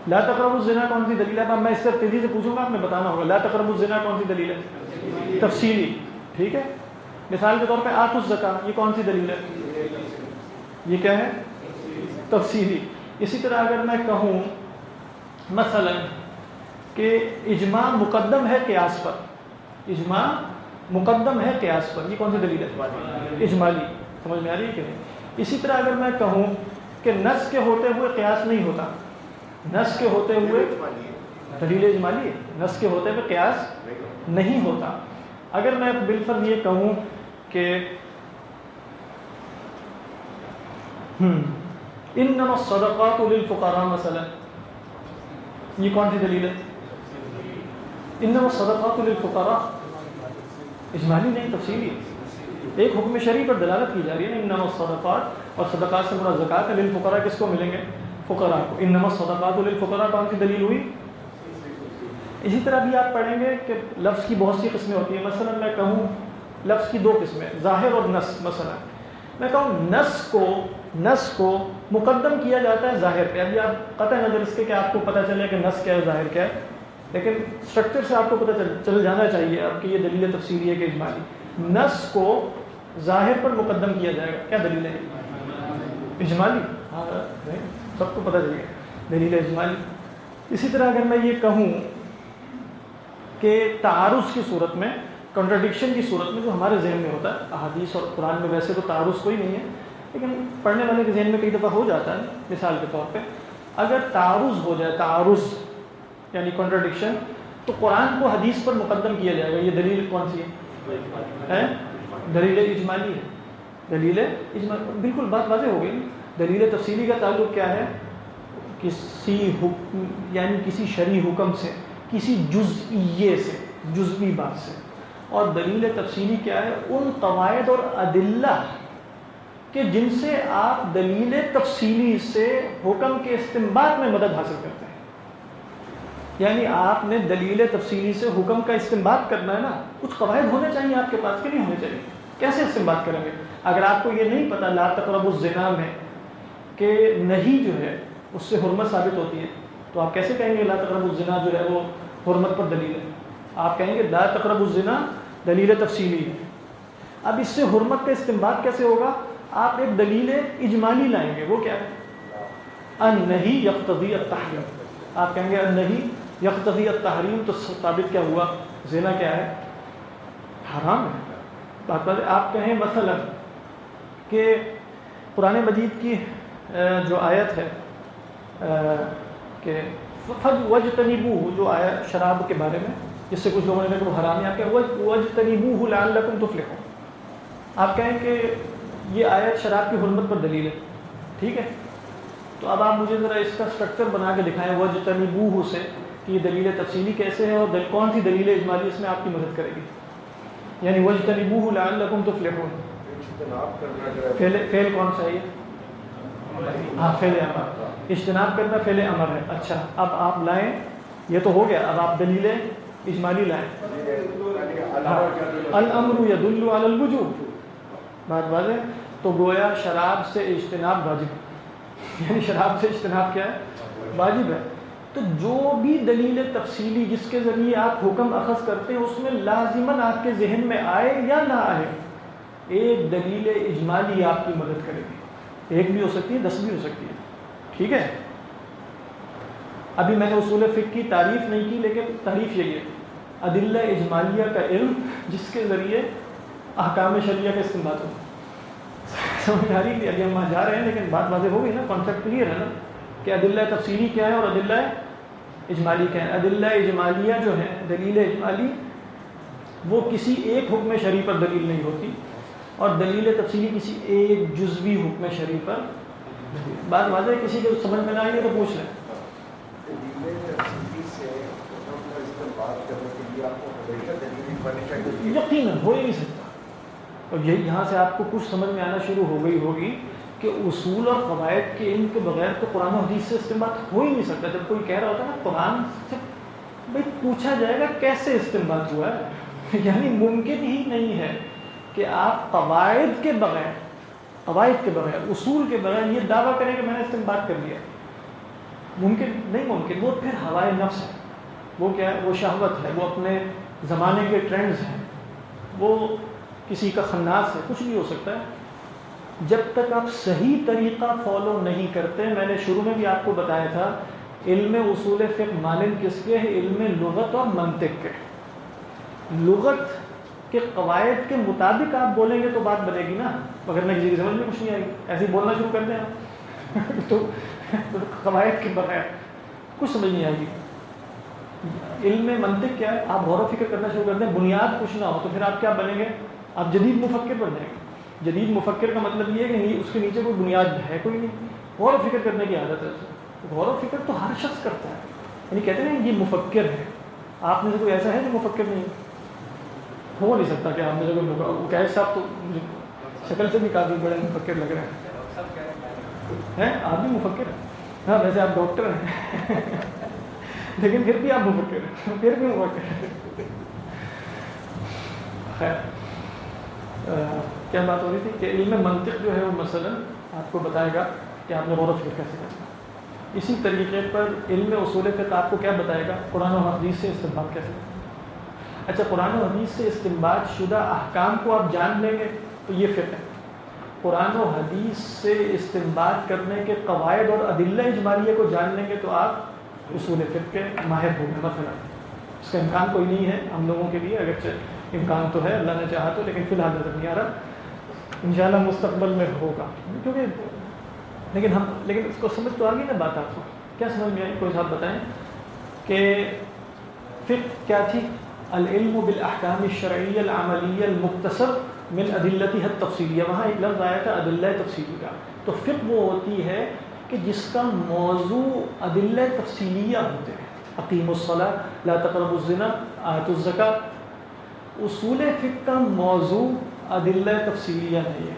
S1: لا تقربوا الزنا کون سی دلیل ہے؟ اب میں اس سے تیزی سے پوچھوں گا، آپ نے بتانا ہوگا۔ لا تقربوا الزنا کون سی دلیل ہے؟ تفصیلی، ٹھیک ہے۔ مثال کے طور پہ آتوا الزکاۃ، یہ کون سی دلیل ہے؟ یہ کیا ہے؟ تفصیلی۔ اسی طرح اگر میں کہوں مثلا کہ اجماع مقدم ہے قیاس پر، اجماع مقدم ہے قیاس پر، یہ کون سی دلیل ہے؟ اجمالی۔ سمجھ میں آ رہی ہے کہ نہیں؟ اسی طرح اگر میں کہوں کہ نص کے ہوتے ہوئے قیاس نہیں ہوتا، نص کے ہوتے ہوئے دلیل اجمالی ہے، نص کے ہوتے ہوئے قیاس نہیں ہوتا۔ اگر میں بالفرض یہ کہوں کہ انما الصدقات للفقراء مثلا، یہ کون سی دلیل ہے؟ انما الصدقات للفقراء، اجمالی نہیں، تفصیلی ہے۔ ایک حکم شرعی پر دلالت کی جا رہی ہے، انما الصدقات، اور صدقات سے مراد زکوٰۃ ہے، للفقراء کس کو ملیں گے؟ فقراء کو۔ انما الصدقات للفقراء کون سی دلیل ہوئی؟ اسی طرح بھی آپ پڑھیں گے کہ لفظ کی بہت سی قسمیں ہوتی ہیں۔ مثلا میں کہوں لفظ کی دو قسمیں، ظاہر اور نص۔ مثلا میں کہوں نص کو مقدم کیا جاتا ہے ظاہر پہ۔ ابھی آپ قطع نظر اس کے کہ آپ کو پتہ چلے کہ نص کیا ہے ظاہر کیا ہے، لیکن اسٹرکچر سے آپ کو پتہ چل جانا چاہیے آپ کی یہ دلیل تفصیلی ہے کہ اجمالی۔ نص کو ظاہر پر مقدم کیا جائے گا، کیا دلیل ہے؟ اجمالی۔ ہاں سب کو پتہ چلے گا، دلیل اجمالی۔ اسی طرح اگر میں یہ کہوں کہ تعارض کی صورت میں، کنٹراڈکشن کی صورت میں جو ہمارے ذہن میں ہوتا ہے، احادیث اور قرآن میں ویسے تو تعارض کوئی نہیں ہے، لیکن پڑھنے والے کے ذہن میں کئی دفعہ ہو جاتا ہے۔ مثال کے طور پہ اگر تعارض ہو جائے، تعارض یعنی کنٹراڈکشن، تو قرآن کو حدیث پر مقدم کیا جائے گا۔ یہ دلیل کون سی ہے؟ دلیل اجمالی ہے، دلیل اجمالی۔ بالکل بات واضح ہو گئی۔ دلیل تفصیلی کا تعلق کیا ہے؟ کسی حکم یعنی کسی شرعی حکم سے، کسی جزئیے سے، جزوی بات سے۔ اور دلیل تفصیلی کیا ہے؟ ان قواعد اور ادلہ کہ جن سے آپ دلیل تفصیلی سے حکم کے استنباط میں مدد حاصل کرتے ہیں۔ یعنی آپ نے دلیل تفصیلی سے حکم کا استنباط کرنا ہے نا، کچھ قواعد ہونے چاہیے آپ کے پاس کہ نہیں ہونے چاہیے؟ کیسے استنباط کریں گے؟ اگر آپ کو یہ نہیں پتہ لا تقربوا الزنا میں کہ نہیں جو ہے اس سے حرمت ثابت ہوتی ہے، تو آپ کیسے کہیں گے لا تقربوا الزنا جو ہے وہ حرمت پر دلیل ہے؟ آپ کہیں گے لا تقربوا الزنا دلیل تفصیلی ہے۔ اب اس سے حرمت کا استنباط کیسے ہوگا؟ آپ ایک دلیل اجمالی لائیں گے، وہ کیا ہے؟ النہی یقتضی التحریم۔ آپ کہیں گے النہی یقتضی التحریم، تو ثابت کیا ہوا؟ زنا کیا ہے؟ حرام ہے۔ بات بات آپ کہیں مثلا کہ قرآن مجید کی جو آیت ہے کہ وَاجْتَنِبُوهُ، جو آیت شراب کے بارے میں، جس سے کچھ لوگوں نے کہا کہ وہ حرام ہے، آپ کہیں وَاجْتَنِبُوهُ لَعَلَّكُمْ تُفْلِحُونَ، آپ کہیں کہ یہ آیت شراب کی حرمت پر دلیل ہے، ٹھیک ہے؟ تو اب آپ مجھے ذرا اس کا اسٹرکچر بنا کے دکھائیں وَاجْتَنِبُوهُ سے کہ یہ دلیل تفصیلی کیسے ہے اور کون سی دلیل اجمالی اس میں آپ کی مدد کرے گی؟ یعنی وَاجْتَنِبُوهُ لَعَلَّكُمْ تُفْلِحُونَ، فعل کون سا ہے؟ ہاں فعل امر، اجتناب کرنا فعل امر ہے۔ اچھا اب آپ لائیں، یہ تو ہو گیا، اب آپ دلیل اجمالی لائیں۔ الامر یدل علی الوجوب، بات واضح۔ تو گویا شراب سے اجتناب واجب، یعنی شراب سے اجتناب کیا ہے؟ واجب ہے۔ تو جو بھی دلیل تفصیلی جس کے ذریعے آپ حکم اخذ کرتے ہیں اس میں لازماً آپ کے ذہن میں آئے یا نہ آئے، ایک دلیل اجمالی آپ کی مدد کرے گی۔ ایک بھی ہو سکتی ہے، 10 بھی ہو سکتی ہے، ٹھیک ہے؟ ابھی میں نے اصول فقہ کی تعریف نہیں کی، لیکن تعریف یہی ہے، ادلہ اجمالیہ کا علم جس کے ذریعے احکام شرعیہ کا استنباط ہو۔ سمجھ آ رہی ہے؟ ابھی ہم وہاں جا رہے ہیں لیکن بات واضح ہو گئی نا، کانسیپٹ کلیئر ہے نا کہ ادلہ تفصیلی کیا ہے اور ادلہ اجمالی کیا ہے. ادلہ اجمالیہ جو ہے، دلیل اجمالی، وہ کسی ایک حکم شرعی پر دلیل نہیں ہوتی، اور دلیل تفصیلی کسی ایک جزوی حکم شرعی پر. بات واضح ہے؟ کسی کو سمجھ میں نہ آئی ہے تو پوچھ لیں. یقیناً ہو ہی نہیں سکتا. اور یہی یہاں سے آپ کو کچھ سمجھ میں آنا شروع ہو گئی ہوگی کہ اصول اور قواعد کے علم کے بغیر تو قرآن و حدیث سے استنباط ہو ہی نہیں سکتا. جب کوئی کہہ رہا ہوتا ہے نا قرآن سے بھائی پوچھا جائے گا کیسے استنباط ہوا ہے، یعنی ممکن ہی نہیں ہے کہ آپ قواعد کے بغیر اصول کے بغیر یہ دعویٰ کریں کہ میں نے استنباط کر لیا. ممکن نہیں، ممکن. وہ پھر ہوائے نفس ہے، وہ کیا ہے، وہ شہوت ہے، وہ اپنے زمانے کے ٹرینڈز ہیں، وہ کسی کا خناس ہے، کچھ بھی ہو سکتا ہے. جب تک آپ صحیح طریقہ فالو نہیں کرتے، میں نے شروع میں بھی آپ کو بتایا تھا علم اصول فقہ مانند کس کے ہے؟ علم لغت اور منطق کے. لغت کے قواعد کے مطابق آپ بولیں گے تو بات بنے گی نا، مگر نہ کسی کی سمجھ میں کچھ نہیں آئے گی. ایسے ہی بولنا شروع کر دیں آپ تو قواعد کے بغیر کچھ سمجھ نہیں آئے گی. علم منطق کیا ہے؟ آپ غور و فکر کرنا شروع کر دیں، بنیاد کچھ نہ ہو تو پھر آپ کیا بنیں گے؟ آپ جدید مفکر بن جائیں گے. جدید مفکر کا مطلب یہ ہے کہ اس کے نیچے کوئی بنیاد ہے کوئی نہیں، غور و فکر کرنے کی عادت ہے. غور و فکر تو ہر شخص کرتا ہے، یعنی کہتے ہیں یہ مفکر ہے. آپ میں سے کوئی ایسا ہے جو مفکر نہیں ہو نہیں سکتا کہ آپ میں سے کوئی کیسے؟ آپ تو شکل سے بھی کافی بڑے مفکر لگ رہے ہیں. آپ بھی مفکر ہیں. ہاں ویسے آپ ڈاکٹر ہیں لیکن پھر بھی آپ مفکر ہیں، پھر بھی مفکر ہیں. خیر کیا بات ہو رہی تھی کہ علم منطق جو ہے وہ مثلا آپ کو بتائے گا کہ آپ نے غور و فکر کیسے کرنا. اسی طریقے پر علم اصول فقہ آپ کو کیا بتائے گا؟ قرآن و حدیث سے استنباط کیسے کرنا. اچھا، قرآن و حدیث سے استنباط شدہ احکام کو آپ جان لیں گے تو یہ فقہ ہے. قرآن و حدیث سے استنباط کرنے کے قواعد اور ادلہ اجمالیہ کو جان لیں گے تو آپ اصول فقہ کے ماہر ہوں گے. مثلا اس کا امکان کوئی نہیں ہے ہم لوگوں کے لیے، اگرچہ امکان تو ہے، اللہ نے چاہا تو، لیکن فی الحال نظر نہیں آ رہا. انشاءاللہ مستقبل میں ہوگا. کیونکہ لیکن اس کو سمجھ تو آ گئی نا بات. آپ کو کیا سمجھ میں آئی؟ کوئی صاحب بتائیں کہ فقہ کیا تھی؟ العلم بالاحکام الشرعیہ العملیہ المکتسب من ادلتها التفصیلیہ. وہاں ایک لفظ آیا تھا ادلہ تفصیلی کا. تو فقہ وہ ہوتی ہے کہ جس کا موضوع ادلہ تفصیلیہ ہوتے ہیں. اقیموا الصلاۃ، لا تقربوا الزنا، آتوا الزکاۃ. اصول فقہ کا موضوع ادلہ تفصیلیہ نہیں ہے.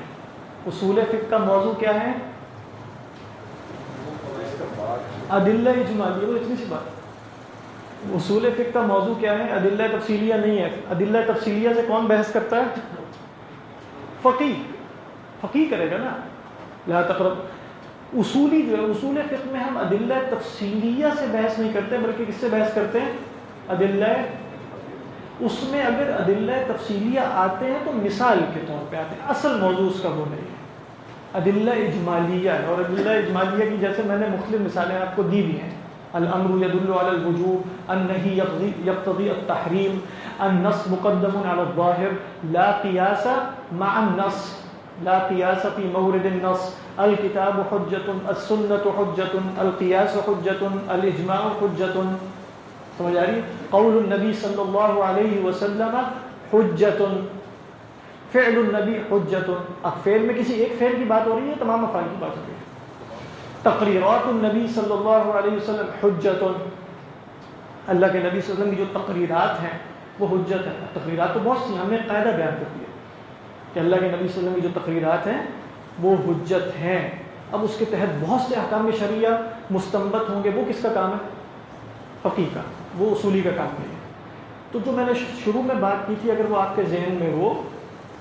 S1: اصول فقہ کا موضوع کیا ہے؟ ادلہ اجمالیہ. وہ اتنی سی بات. اصول فقہ کا موضوع کیا ہے؟ ادلہ تفصیلیہ نہیں ہے. ادلہ تفصیلیہ سے کون بحث کرتا ہے؟ فقیہ کرے گا نا. لا تقرب. اصولی جو ہے اصول فقہ میں ہم ادلہ تفصیلیہ سے بحث نہیں کرتے بلکہ کس سے بحث کرتے ہیں؟ ادلہ. اس میں اگر ادلہ تفصیلیہ آتے ہیں تو مثال کے طور پہ آتے ہیں، اصل موضوع اس کا وہ نہیں ہے. ادلہ اجمالیہ ہے، اور ادلہ اجمالیہ کی جیسے میں نے مختلف مثالیں آپ کو دی بھی ہیں. الامر يدل على الوجوب، النهي يقتضي التحریم، النص مقدم على الظاہر، لا قیاس مع النص، لا قیاس فی مورد النص، الکتاب حجۃ، السنۃ حجۃ، القیاس حجۃ، الاجماع حجۃ. سمجھ آ رہی؟ قول النبی صلی اللہ علیہ وسلم حجۃ، فعل النبی حجۃ. اب فعل میں کسی ایک فعل کی بات ہو رہی ہے، تمام افعال کی بات ہو رہی ہے. تقریرات النبی صلی اللہ علیہ وسلم حجۃ. اللہ کے نبی صلی اللہ علیہ وسلم کی جو تقریرات ہیں وہ حجت ہیں. تقریرات تو بہت سی، ہم نے قاعدہ بیان کر دیا کہ اللہ کے نبی صلی اللہ علیہ وسلم کی جو تقریرات ہیں وہ حجت ہیں. اب اس کے تحت بہت سے احکام شرعیہ مستنبط ہوں گے. وہ کس کا کام ہے؟ فقیہ کا. وہ اصولی کا کام نہیں ہے. تو جو میں نے شروع میں بات کی تھی، اگر وہ آپ کے ذہن میں ہو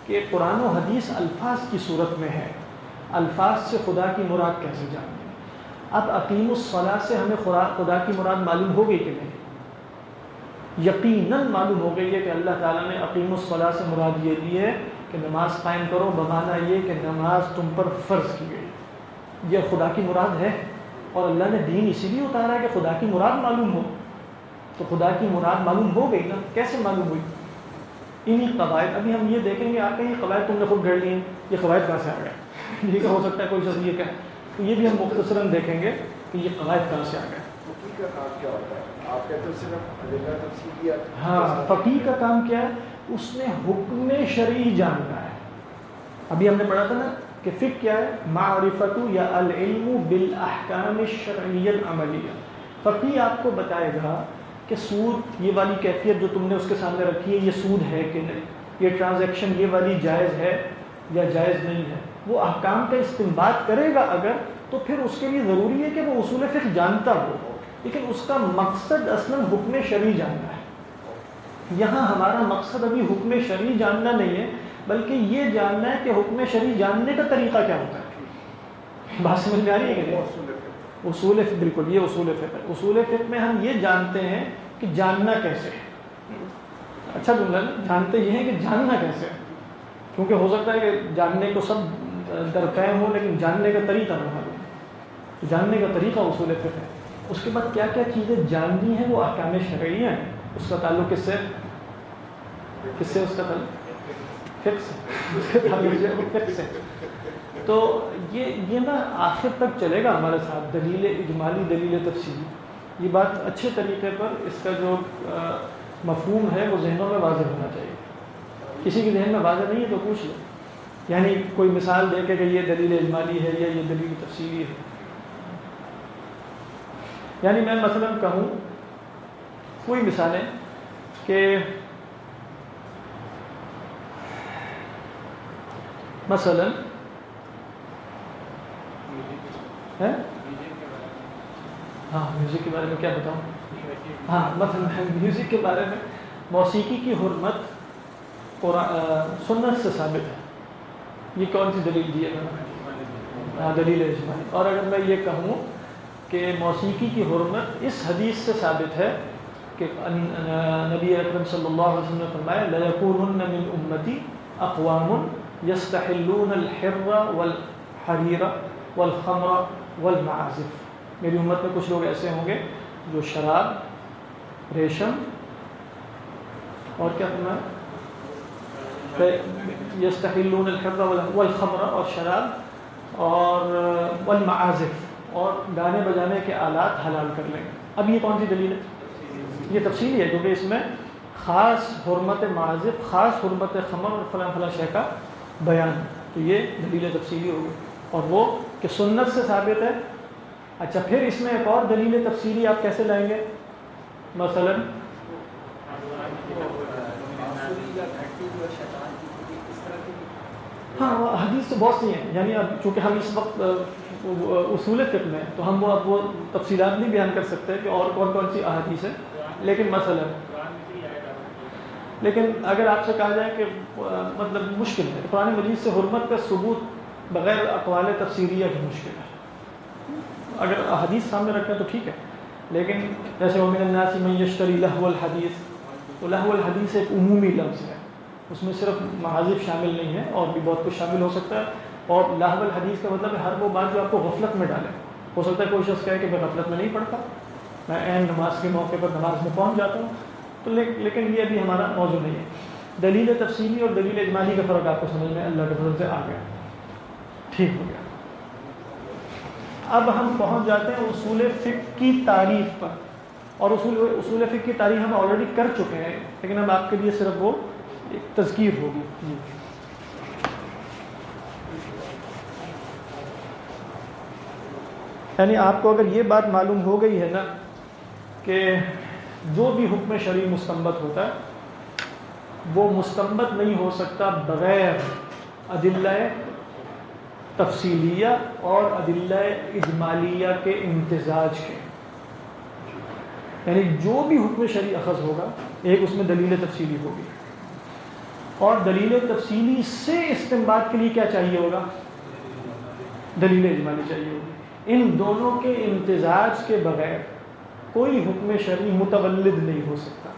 S1: کہ قرآن و حدیث الفاظ کی صورت میں ہے، الفاظ سے خدا کی مراد کیسے جانیں؟ اب اقیم الصلاۃ سے ہمیں خدا کی مراد معلوم ہو گئی کہ نہیں؟ یقیناً معلوم ہو گئی ہے کہ اللہ تعالیٰ نے اقیم الصلاۃ سے مراد یہ لی ہے کہ نماز قائم کرو، بمعنی یہ کہ نماز تم پر فرض کی گئی. یہ خدا کی مراد ہے، اور اللہ نے دین اسی لیے اتارا ہے کہ خدا کی مراد معلوم ہو. تو خدا کی مراد معلوم ہو گئی نا. کیسے معلوم ہوئی؟ انہی قواعد. ابھی ہم یہ دیکھیں گے. آپ کہیں قواعد تم نے خود گھڑ لی ہیں، یہ قواعد کہاں سے آ گئے؟ ٹھیک ہے، ہو سکتا ہے کوئی شخص یہ کہے، تو یہ بھی ہم مختصراً دیکھیں گے کہ یہ قواعد کہاں سے آ گئے۔
S3: فقیہ کا کام کیا ہوتا ہے؟ آپ کہتے ہیں صرف ادلہ تفصیلیات۔
S1: ہاں، فقیہ کا کام کیا ہے؟ اس نے حکم شرعی جاننا ہے۔ ابھی ہم نے پڑھا تھا نا کہ فقہ کیا ہے؟ معرفت یا العلم بالاحکام الشرعیہ العملیہ۔ فقیہ آپ کو بتائے گا کہ سود، یہ والی کیفیت جو تم نے اس کے سامنے رکھی ہے، یہ سود ہے کہ نہیں، یہ ٹرانزیکشن یہ والی جائز ہے یا جائز نہیں ہے۔ وہ احکام کا استنباط کرے گا اگر، تو پھر اس کے لیے ضروری ہے کہ وہ اصول فقہ جانتا ہو، لیکن اس کا مقصد اصلاً حکم شرعی جاننا ہے۔ یہاں ہمارا مقصد ابھی حکم شرعی جاننا نہیں ہے، بلکہ یہ جاننا ہے کہ حکم شرعی جاننے کا طریقہ کیا ہوتا ہے۔ بات سمجھ میں آ رہی ہے کہ نہیں؟ اصول فقہ، بالکل یہ اصول فقہ ہے۔ اصول فقہ میں ہم یہ جانتے ہیں کہ جاننا کیسے ہے۔ اچھا جملہ نا، جانتے یہ ہیں کہ جاننا کیسے ہے، کیونکہ ہو سکتا ہے کہ جاننے کو سب درپے ہو لیکن جاننے کا طریقہ نہ معلوم ہے۔ جاننے کا طریقہ اصول فقہ ہے۔ اس کے بعد کیا کیا چیزیں جاننی ہیں، وہ احکام شرعیہ ہیں۔ اس کا تعلق کس سے؟ کس سے اس کا تعلق؟ فقہ سے۔ اس کا تعلق جو ہے وہ فقہ سے۔ تو یہ نا آخر تک چلے گا ہمارے ساتھ، دلیل اجمالی، دلیل تفصیلی۔ یہ بات اچھے طریقے پر اس کا جو مفہوم ہے وہ ذہنوں میں واضح ہونا چاہیے۔ کسی کے ذہن میں واضح نہیں ہے تو پوچھ لو، یعنی کوئی مثال دے کے کہ یہ دلیل اجمالی ہے یا یہ دلیل تفصیلی ہے۔ یعنی میں مثلا کہوں، کوئی مثالیں کہ مثلا ہے، ہاں میوزک کے بارے میں کیا بتاؤں؟ ہاں مثلا میوزک کے بارے میں موسیقی کی حرمت سنت سے ثابت ہے۔ یہ کون سی دلیل دی ہے؟ ہاں، دلیل اجمالی۔ اور اگر میں یہ کہوں کہ موسیقی کی حرمت اس حدیث سے ثابت ہے کہ نبی اکرم صلی اللہ علیہ وسلم نے فرمایا لَيَكُونُنَّ مِنْ أُمَّتِي أَقْوَامٌ يَسْتَحِلُّونَ الْحِرَّ وَالْحَرِيرَ وَالْخَمْرَ وَالْمَعَازِفَ۔ میری امت میں کچھ لوگ ایسے ہوں گے جو شراب، ریشم اور کیا فرمایا؟ یستحلون الحر والخمر، اور شراب اور والمعازف، اور گانے بجانے کے آلات حلال کر لیں گے۔ اب یہ کون سی دلیل ہے؟ یہ تفصیلی ہے، کیونکہ اس میں خاص حرمت معازف، خاص حرمت خمر اور فلاں فلاں شے کا بیان ہے، تو یہ دلیل تفصیلی ہوگی۔ اور وہ کہ سنت سے ثابت ہے۔ اچھا، پھر اس میں ایک اور دلیل تفصیلی آپ کیسے لائیں گے؟ مثلاً ہاں، وہ حدیث تو بہت سی ہیں، یعنی اب چونکہ ہم اس وقت اصول فقہ میں، تو ہم اب وہ تفصیلات نہیں بیان کر سکتے کہ اور کون کون سی احادیث ہیں، لیکن لیکن اگر آپ سے کہا جائے کہ مطلب مشکل ہے قرآن مجید سے حرمت کا ثبوت بغیر اقوال تفسیریہ کی مشکل ہے۔ اگر احادیث سامنے رکھیں تو ٹھیک ہے، لیکن جیسے وَمِنَ النَّاسِ مَن يَشْتَرِي لَهْوَ الْحَدِيثِ، تو لہو الحدیث ایک عمومی لفظ ہے، اس میں صرف معازف شامل نہیں ہے اور بھی بہت کچھ شامل ہو سکتا ہے۔ اور لہو الحدیث کا مطلب ہے ہر وہ بات جو آپ کو غفلت میں ڈالے۔ ہو سکتا ہے کوئی شخص کہے کہ میں غفلت میں نہیں پڑھتا، میں عین نماز کے موقع پر نماز میں پہنچ جاتا ہوں، تو لیکن یہ ابھی ہمارا موضوع نہیں ہے۔ دلیل تفصیلی اور دلیل اجمالی کا فرق آپ کو سمجھ میں اللہ کے فضل سے آ گیا، ٹھیک ہو گیا۔ اب ہم پہنچ جاتے ہیں اصول فقہ کی تعریف پر، اور اصول فقہ کی تعریف ہم آلریڈی کر چکے ہیں، لیکن اب آپ کے لیے صرف وہ ایک تذکیر ہوگی۔ یعنی آپ کو اگر یہ بات معلوم ہو گئی ہے نا کہ جو بھی حکم شرعی مستنبط ہوتا ہے وہ مستنبط نہیں ہو سکتا بغیر ادلہ تفصیلیہ اور ادلہ اجمالیہ کے امتزاج کے، یعنی جو بھی حکم شرعی اخذ ہوگا ایک اس میں دلیل تفصیلی ہوگی، اور دلیل تفصیلی سے استنباط کے لیے کیا چاہیے ہوگا؟ دلیل اجمالی چاہیے ہوگی۔ ان دونوں کے امتزاج کے بغیر کوئی حکم شرعی متولد نہیں ہو سکتا۔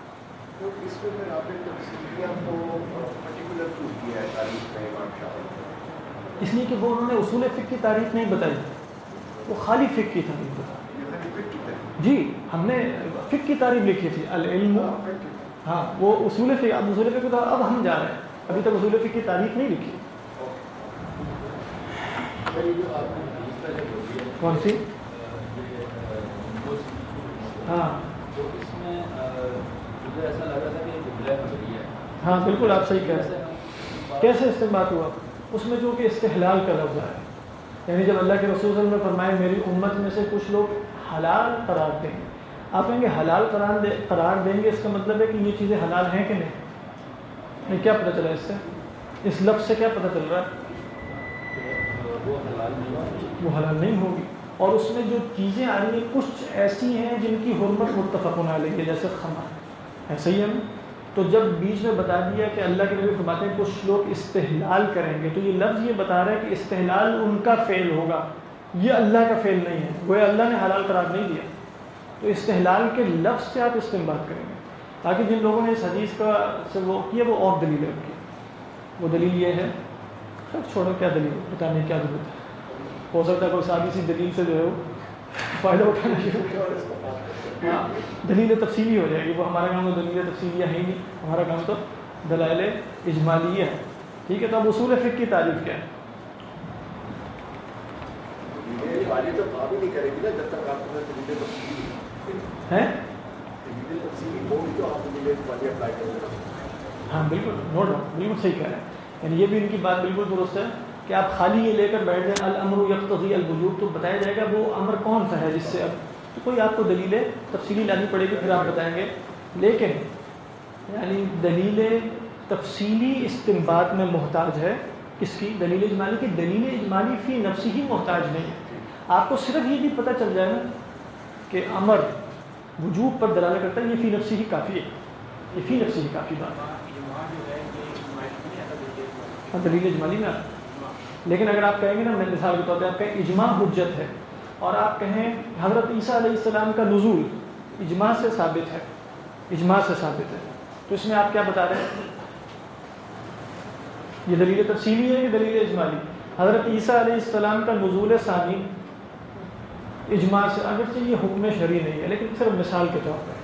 S3: تو اس میں پھر آپ نے تفصیلیہ کو پرٹیکولر کیوں کیا ہے تاریخ میں امام شاہ؟
S1: اس لیے کہ وہ انہوں نے اصول فقہ کی تعریف نہیں بتائی، وہ خالی فقہ کی تعریف بتائی۔ جی، ہم نے فقہ کی تعریف لکھی تھی، العلم، ہاں وہ اصول فقہ، اب اصول فقہ تو اب ہم جا رہے ہیں، ابھی تک اصول فقہ کی تعریف نہیں لکھی۔ کون سی؟ ہاں ہاں بالکل آپ صحیح کہہ رہے ہیں. کیسے استنباط ہوا؟ اس میں جو کہ استحلال کا لفظ ہے، یعنی جب اللہ کے رسول صلی اللہ علیہ وسلم نے فرمائے میری امت میں سے کچھ لوگ حلال قرار دیں گے، آپ کہیں گے حلال قرار دیں گے، اس کا مطلب ہے کہ یہ چیزیں حلال ہیں کہ نہیں؟ کیا پتہ چلا اس سے؟ اس لفظ سے کیا پتہ چل رہا ہے؟ وہ حلال نہیں ہوگی. اور اس میں جو چیزیں آ رہی ہیں کچھ ایسی ہیں جن کی حرمت متفق علیہ ہے، جیسے خمر، ایسا ہی ہے نا؟ تو جب بیچ میں بتا دیا کہ اللہ کے نبی فرماتے ہیں کچھ لوگ استحلال کریں گے، تو یہ لفظ یہ بتا رہا ہے کہ استحلال ان کا فعل ہوگا، یہ اللہ کا فعل نہیں ہے، وہ اللہ نے حلال قرار نہیں دیا. تو استحلال کے لفظ سے آپ استنباط کریں گے. تاکہ جن لوگوں نے اس حدیث کا سے وہ کیا وہ اور دلیل ہے ان کی. وہ دلیل یہ ہے، خیر چھوڑو کیا دلیل بتانے کی کیا ضرورت ہے، ہو سکتا ہے کوئی سادی سی دلیل سے جو ہے وہ فائدہ اٹھانا شروع کرے. ہاں دلیل تفصیلی ہو جائے گی، وہ ہمارے کام میں دلیل تفصیلیہ ہے ہی نہیں، ہمارا کام تو دلائل اجمالیہ ہے. ٹھیک ہے، تو اب اصول فقہ کی تعریف کیا ہے؟
S3: تو کام ہی نہیں کرے گی نا جب تک آپ کو دلیل تفصیلی
S1: ہے.
S3: دلیل تفصیلی ہوگی تو آپ دلیل اجمالیہ اپلائی کریں گے.
S1: ہاں بالکل، نو ڈاؤٹ، بالکل صحیح کہہ رہے ہیں. یعنی یہ بھی ان کی بات بالکل درست ہے کہ آپ خالی یہ لے کر بیٹھ جائیں الامر یقتضی الوجوب، تو بتایا جائے گا وہ امر کون سا ہے جس سے اب تو کوئی آپ کو دلیل تفصیلی لانی پڑے گی، پھر آپ بتائیں گے. لیکن یعنی دلیل تفصیلی استنباط میں محتاج ہے کس کی؟ دلیل اجمالی کی. دلیل اجمالی فی نفسی ہی محتاج نہیں ہے. آپ کو صرف یہ بھی پتہ چل جائے نا کہ امر وجوب پر دلالت کرتا ہے، یہ فی نفسی ہی کافی ہے، یہ فی نفسی ہی کافی بات ہے. دلیل اجمالی میں. لیکن اگر آپ کہیں گے نا، میں مثال کے طور پہ آپ کہیں اجماع حجت ہے، اور آپ کہیں حضرت عیسیٰ علیہ السلام کا نزول اجماع سے ثابت ہے، اجماع سے ثابت ہے، تو اس میں آپ کیا بتا رہے ہیں؟ یہ دلیل تفصیلی ہے کہ دلیل اجمالی؟ حضرت عیسیٰ علیہ السلام کا نزول ثانی اجماع سے، اگرچہ یہ حکم شرعی نہیں ہے لیکن صرف مثال کے طور پر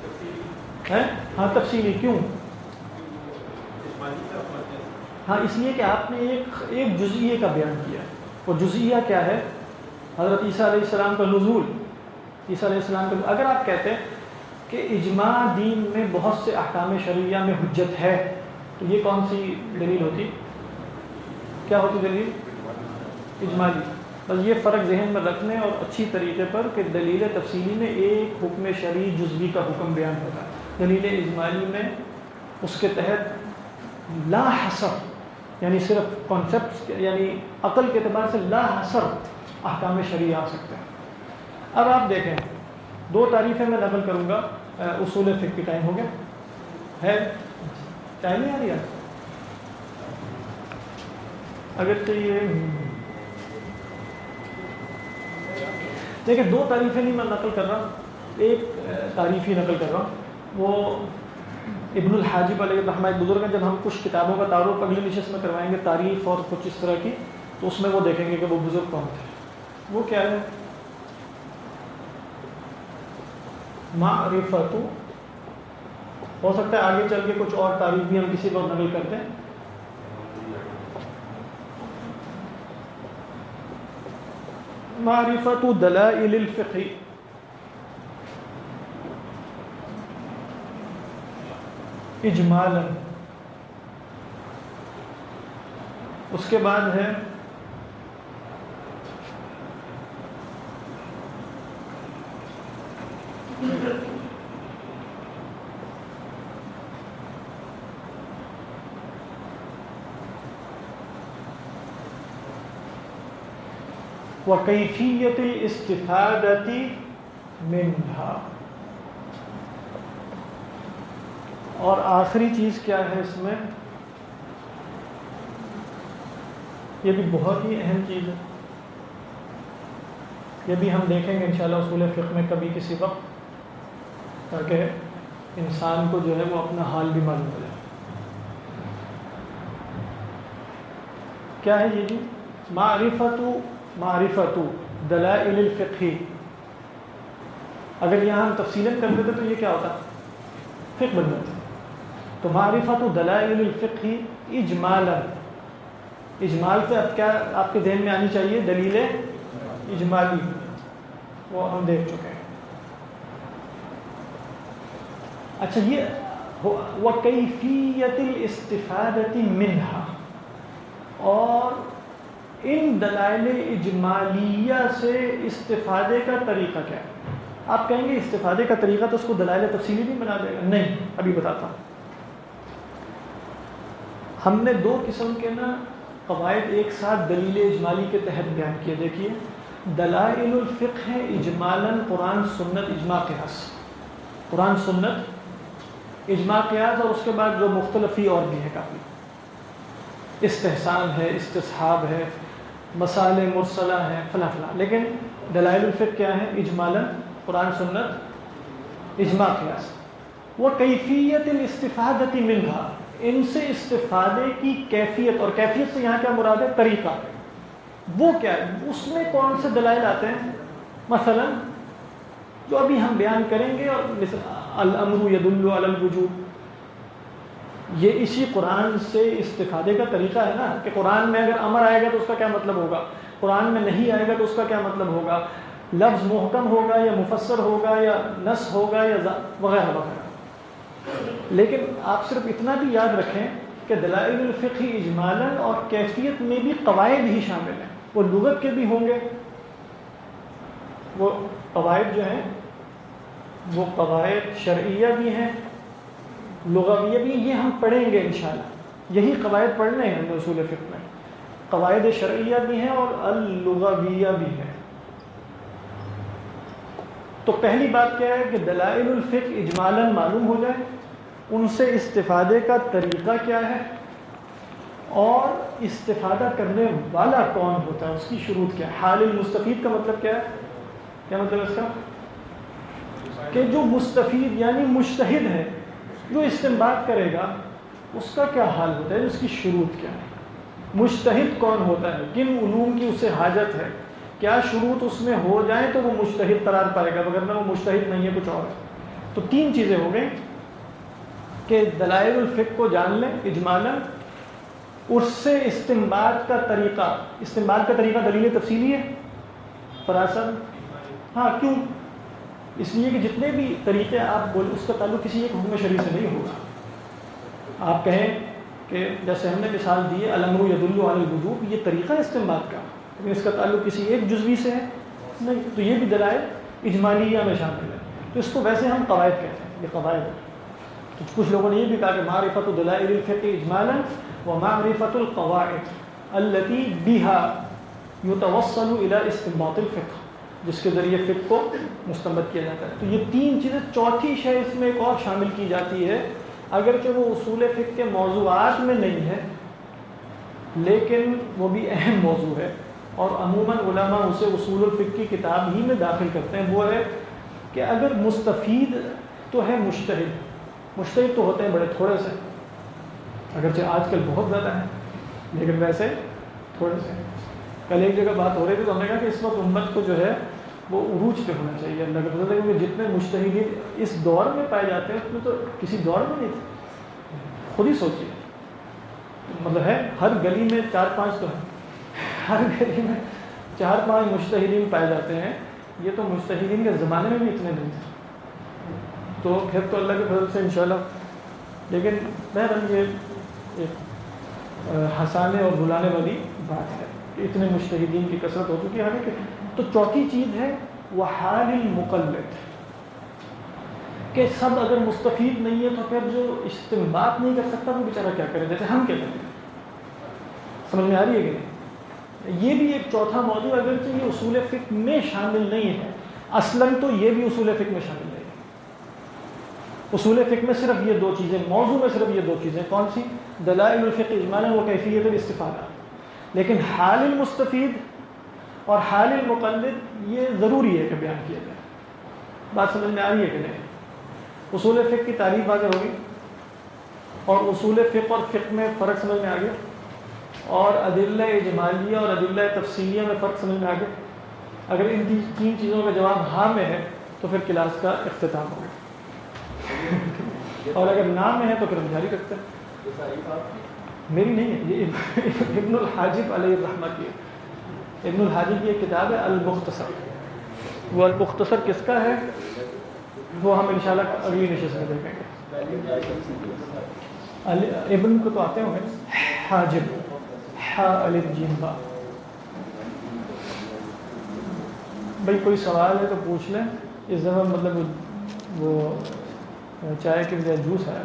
S1: ہے. ہاں تفصیلی کیوں؟ ہاں اس لیے کہ آپ نے ایک جزئیے کا بیان کیا. وہ جزئیہ کیا ہے؟ حضرت عیسیٰ علیہ السلام کا نزول. عیسیٰ علیہ السلام کا اگر آپ کہتے ہیں کہ اجماع دین میں بہت سے احکام شرعیہ میں حجت ہے، تو یہ کون سی دلیل ہوتی؟ کیا ہوتی دلیل؟ اجمالی. بس یہ فرق ذہن میں رکھنے اور اچھی طریقے پر کہ دلیل تفصیلی میں ایک حکم شرعی جزوی کا حکم بیان ہوتا ہے، دلیل اجمالی میں اس کے تحت لا حصر، یعنی صرف کانسیپٹس یعنی عقل کے اعتبار سے لا حصر احکام شرعیہ آ سکتے ہیں. اب آپ دیکھیں، دو تعریفیں میں نقل کروں گا. اصول فقہ کی ٹائم ہو گیا ہے؟ ٹائم نہیں آ رہی ہے اگر تو یہ دیکھیں، دو تعریفیں نہیں میں نقل کر رہا، ایک تعریف ہی نقل کر رہا ہوں. وہ ابن الحاجب علیہ رحمہ ایک بزرگ ہیں. جب ہم کچھ کتابوں کا تعارف اگلی نشست میں کروائیں گے، تاریخ اور کچھ اس طرح کی، تو اس میں وہ دیکھیں گے کہ وہ بزرگ کون تھے. وہ کیا ہے؟ معرفت. ہو سکتا ہے آگے چل کے کچھ اور تعریف بھی ہم کسی کو نقل کرتے ہیں. معرفت دلائل الفقہ، اجمالا. اس کے بعد ہے وکیفیت الاستفادۃ منہا. اور آخری چیز کیا ہے اس میں؟ یہ بھی بہت ہی اہم چیز ہے، یہ بھی ہم دیکھیں گے انشاءاللہ اصول فقہ میں کبھی کسی وقت، تاکہ انسان کو جو ہے وہ اپنا حال بھی معلوم ہو جائے. کیا ہے یہ جی؟ معرفت دلائل الفقہ. اگر یہاں ہم تفصیلاً کر دیتے تو یہ کیا ہوتا؟ فقہ بن جاتا. تو معرفت دلائل الفقہ اجمالا، اجمال سے اب کیا آپ کے ذہن میں آنی چاہیے؟ دلیل اجمالی، وہ ہم دیکھ چکے ہیں. اچھا، یہ وَكَيْفِيَّةِ الْإِسْتِفَادَةِ مِنْهَا، اور ان دلائل اجمالیہ سے استفادے کا طریقہ کیا ہے؟ آپ کہیں گے استفادے کا طریقہ تو اس کو دلائل تفصیلی نہیں بنا دے گا. نہیں، ابھی بتاتا ہوں. ہم نے دو قسم کے قواعد ایک ساتھ دلیل اجمالی کے تحت بیان کیے. دیکھیے، دلائل الفقہ ہے اجمالاً قرآن سنت اجماع قیاس. قرآن سنت اجماع قیاس، اور اس کے بعد جو مختلفی اور بھی ہے کافی، استحسان ہے، استصحاب ہے، مسائل مرسلہ ہیں، فلاں فلاں. لیکن دلائل الفقہ کیا ہے؟ اجمالاً قرآن سنت اجماع قیاس. وَكَيْفِيَّةِ الْإِسْتِفَادَةِ مِنْهَا، ان سے استفادے کی کیفیت، اور کیفیت سے یہاں کیا مراد ہے؟ طریقہ. وہ کیا ہے؟ اس میں کون سے دلائل آتے ہیں؟ مثلا جو ابھی ہم بیان کریں گے، اور الامر یدل علی الوجوب، یہ اسی قرآن سے استفادے کا طریقہ ہے نا، کہ قرآن میں اگر امر آئے گا تو اس کا کیا مطلب ہوگا، قرآن میں نہیں آئے گا تو اس کا کیا مطلب ہوگا، لفظ محکم ہوگا یا مفسر ہوگا یا نص ہوگا یا وغیرہ وغیرہ. لیکن آپ صرف اتنا بھی یاد رکھیں کہ دلائل الفقہ اجمالاً اور کیفیت میں بھی قواعد ہی شامل ہیں. وہ لغت کے بھی ہوں گے، وہ قواعد جو ہیں وہ قواعد شرعیہ بھی ہیں، لغویہ بھی. یہ ہم پڑھیں گے انشاءاللہ. یہی قواعد پڑھنے ہیں ہمیں اصول فقہ میں. قواعد شرعیہ بھی ہیں اور اللغویہ بھی ہے. تو پہلی بات کیا ہے کہ دلائل الفقہ اجمالاً معلوم ہو جائے، ان سے استفادے کا طریقہ کیا ہے، اور استفادہ کرنے والا کون ہوتا ہے، اس کی شروط کیا ہے. حال المستفید کا مطلب کیا ہے؟ کیا مطلب ہے اس کا؟ کہ جو مستفید یعنی مجتہد ہے، جو استنباط کرے گا، اس کا کیا حال ہوتا ہے، اس کی شروط کیا ہے. مجتہد کون ہوتا ہے، کن علوم کی اسے حاجت ہے، کیا شروط اس میں ہو جائیں تو وہ مجتہد قرار پائے گا، وگرنہ وہ مجتہد نہیں ہے، کچھ اور ہے. تو تین چیزیں ہو گئیں کہ دلائل الفقہ کو جان لیں اجمالاً، اس سے استنباط کا طریقہ. استنباط کا طریقہ دلیل تفصیلی ہے فراست. ہاں، کیوں؟ اس لیے کہ جتنے بھی طریقے آپ بولیں اس کا تعلق کسی ایک حکم شرعی سے نہیں ہوگا. آپ کہیں کہ جیسے ہم نے مثال دی ہے الامر یدل علی الوجوب، یہ طریقہ استنباط کا، لیکن اس کا تعلق کسی ایک جزوی سے ہے نہیں. تو یہ بھی دلائل اجمالیہ میں شامل ہے. تو اس کو ویسے ہم قواعد کہتے ہیں. یہ قواعد ہے. تو کچھ لوگوں نے یہ بھی کہا کہ معرفت دلائل الفقہ اجمالاً ومعرفت القواعد التي بها يتوصل الى استنباط الفقہ، جس کے ذریعے فقہ کو مستنبط کیا جاتا ہے. تو یہ تین چیزیں. چوتھی شے اس میں ایک اور شامل کی جاتی ہے، اگرچہ وہ اصول فقہ کے موضوعات میں نہیں ہے لیکن وہ بھی اہم موضوع ہے، اور عموماً علماء اسے اصول الفقہ کی کتاب ہی میں داخل کرتے ہیں. وہ ہے کہ اگر مستفید تو ہے مجتہد. مجتہد تو ہوتے ہیں بڑے تھوڑے سے، اگرچہ آج کل بہت زیادہ ہیں لیکن ویسے تھوڑے سے. کل ایک جگہ بات ہو رہی تھی تو ہم نے کہا کہ اس وقت امت کو جو ہے وہ عروج پہ ہونا چاہیے اللہ کے فضل سے. جتنے مجتہدین اس دور میں پائے جاتے ہیں اس میں تو کسی دور میں نہیں تھے. خود ہی سوچیے، مطلب ہے ہر گلی میں 4-5 تو ہیں، ہر گلی میں 4-5 مجتہدین پائے جاتے ہیں. یہ تو مجتہدین کے زمانے میں بھی اتنے نہیں تھے. تو پھر تو اللہ کے فضل سے انشاءاللہ. لیکن بہرحال یہ ایک ہنسانے اور رلانے والی بات ہے کہ اتنے مجتہدین کی کثرت ہو چکی ہے. تو چوتھی چیز ہے وحال المقلد، کہ سب اگر مستفید نہیں ہے تو پھر جو استنباط نہیں کر سکتا وہ بیچارہ کیا کرے، جیسے ہم کہتے ہیں. سمجھ میں آ رہی ہے کہ نہیں؟ یہ بھی ایک چوتھا موضوع، اگرچہ یہ اصول فقہ میں شامل نہیں ہے. اصلاً تو یہ بھی اصول فقہ میں شامل نہیں ہے. اصول فقہ میں صرف یہ دو چیزیں، موضوع میں صرف یہ دو چیزیں. کون سی؟ دلائل الفقہ اجمالاً و کیفیت الاستفادہ. لیکن حال المستفید اور حال المقلد یہ ضروری ہے کہ بیان کیا جائے. بات سمجھ میں آ رہی ہے کہ نہیں؟ اصول فقہ کی تعریف واضح ہوگی، اور اصول فقہ اور فقہ میں فرق سمجھ میں آ گیا، اور ادلہ اجمالیہ اور ادلہ تفصیلیہ میں فرق سمجھ میں آ گیا. اگر ان تین چیزوں کا جواب ہاں میں ہے تو پھر کلاس کا اختتام ہوگا، اور اگر نہ میں ہے تو پھر ہم جاری رکھتے ہیں. میری نہیں ہے، یہ ابن الحاجب علیہ الرحمہ کی ہے. ابن الحاجب کی ایک کتاب ہے المختصر. وہ المختصر کس کا ہے وہ ہم انشاءاللہ اگلی نشست میں دیکھیں گے. ابن کو تو آتے ہوں گے، حاجب، حا الف جیم با. بھائی کوئی سوال ہے تو پوچھ لیں. اس دفعہ مطلب وہ چائے کے بجائے جوس آیا،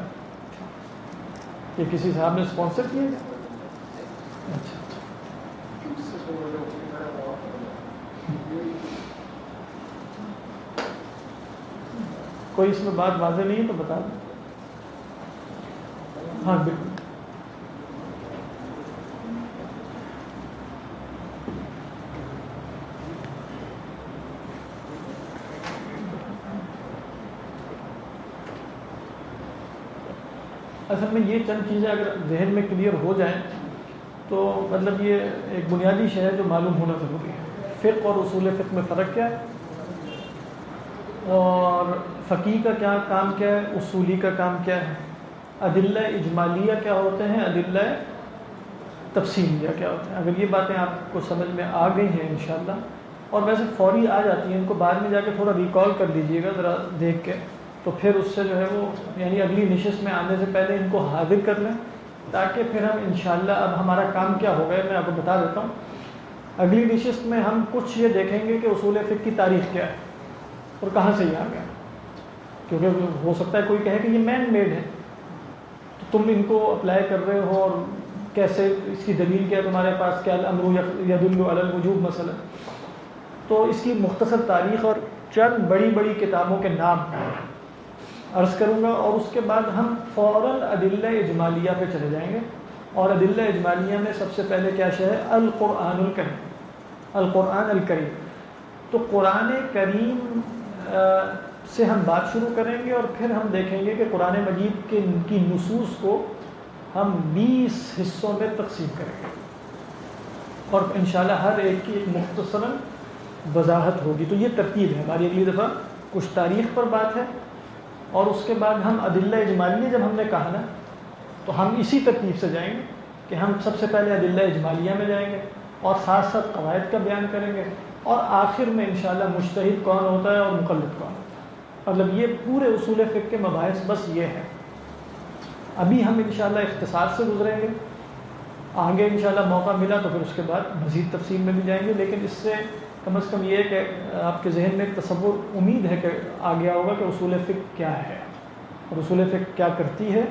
S1: یہ کسی صاحب نے اسپانسر کیا ہے. اچھا کوئی اس میں بات واضح نہیں ہے تو بتا دیں. ہاں بالکل. اصل میں یہ چند چیزیں اگر ذہن میں کلیئر ہو جائیں تو مطلب یہ ایک بنیادی شے ہے جو معلوم ہونا ضروری ہے. فقہ اور اصول فقہ میں فرق کیا ہے، اور فقیہ کا کیا کام کیا ہے، اصولی کا کام کیا ہے، ادلہ اجمالیہ کیا ہوتے ہیں، ادلہ تفصیلیہ کیا ہوتے ہیں. اگر یہ باتیں آپ کو سمجھ میں آ گئی ہیں انشاءاللہ، اور ویسے فوری آ جاتی ہیں، ان کو بعد میں جا کے تھوڑا ریکال کر لیجئے گا ذرا دیکھ کے، تو پھر اس سے جو ہے وہ یعنی اگلی نشست میں آنے سے پہلے ان کو حاضر کر لیں، تاکہ پھر ہم انشاءاللہ اب ہمارا کام کیا ہوگا میں آپ کو بتا دیتا ہوں. اگلی نشست میں ہم کچھ یہ دیکھیں گے کہ اصول فقہ کی تاریخ کیا ہے اور کہاں سے یہ آ گیا. کیونکہ ہو سکتا ہے کوئی کہے کہ یہ مین میڈ ہے، تو تم ان کو اپلائی کر رہے ہو اور کیسے، اس کی دلیل کیا ہے تمہارے پاس، کیا الامر یدل علی الوجوب مثلا. تو اس کی مختصر تاریخ اور چند بڑی بڑی کتابوں کے نام عرض کروں گا، اور اس کے بعد ہم فوراً ادلہ اجمالیہ پہ چلے جائیں گے. اور ادلہ اجمالیہ میں سب سے پہلے کیا شے ہے، القرآن الکریم، القرآن الکریم. تو قرآن کریم سے ہم بات شروع کریں گے، اور پھر ہم دیکھیں گے کہ قرآن مجید کی نصوص کو ہم 20 حصوں میں تقسیم کریں گے، اور انشاءاللہ ہر ایک کی ایک مختصراً وضاحت ہوگی. تو یہ ترتیب ہے ہماری. اگلی دفعہ کچھ تاریخ پر بات ہے، اور اس کے بعد ہم ادلہ اجمالیہ جب ہم نے کہا نا، تو ہم اسی ترتیب سے جائیں گے کہ ہم سب سے پہلے ادلہ اجمالیہ میں جائیں گے، اور ساتھ ساتھ قواعد کا بیان کریں گے، اور آخر میں انشاءاللہ مجتہد کون ہوتا ہے اور مقلد کون ہوتا ہے. مطلب یہ پورے اصول فقہ کے مباحث بس یہ ہے. ابھی ہم انشاءاللہ اختصار سے گزریں گے، آگے انشاءاللہ موقع ملا تو پھر اس کے بعد مزید تفصیل میں بھی جائیں گے. لیکن اس سے کم از کم یہ کہ آپ کے ذہن میں ایک تصور امید ہے کہ آ گیا ہوگا کہ اصول فقہ کیا ہے، اور اصول فقہ کیا کرتی ہے،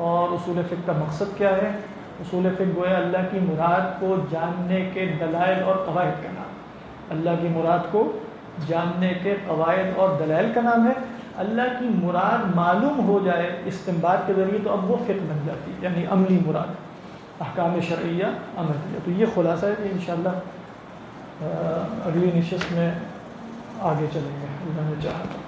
S1: اور اصول فقہ کا مقصد کیا ہے. اصول فقہ گویا اللہ کی مراد کو جاننے کے دلائل اور قواعد کا نام. اللہ کی مراد کو جاننے کے قواعد اور دلائل کا نام ہے. اللہ کی مراد معلوم ہو جائے استنباط کے ذریعے تو اب وہ فقہ بن جاتی ہے، یعنی عملی مراد، احکام شرعیہ عملیہ. تو یہ خلاصہ ہے کہ انشاءاللہ اگلی نشست میں آگے چلیں گے اللہ نے چاہا تو.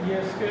S1: یہ اس کے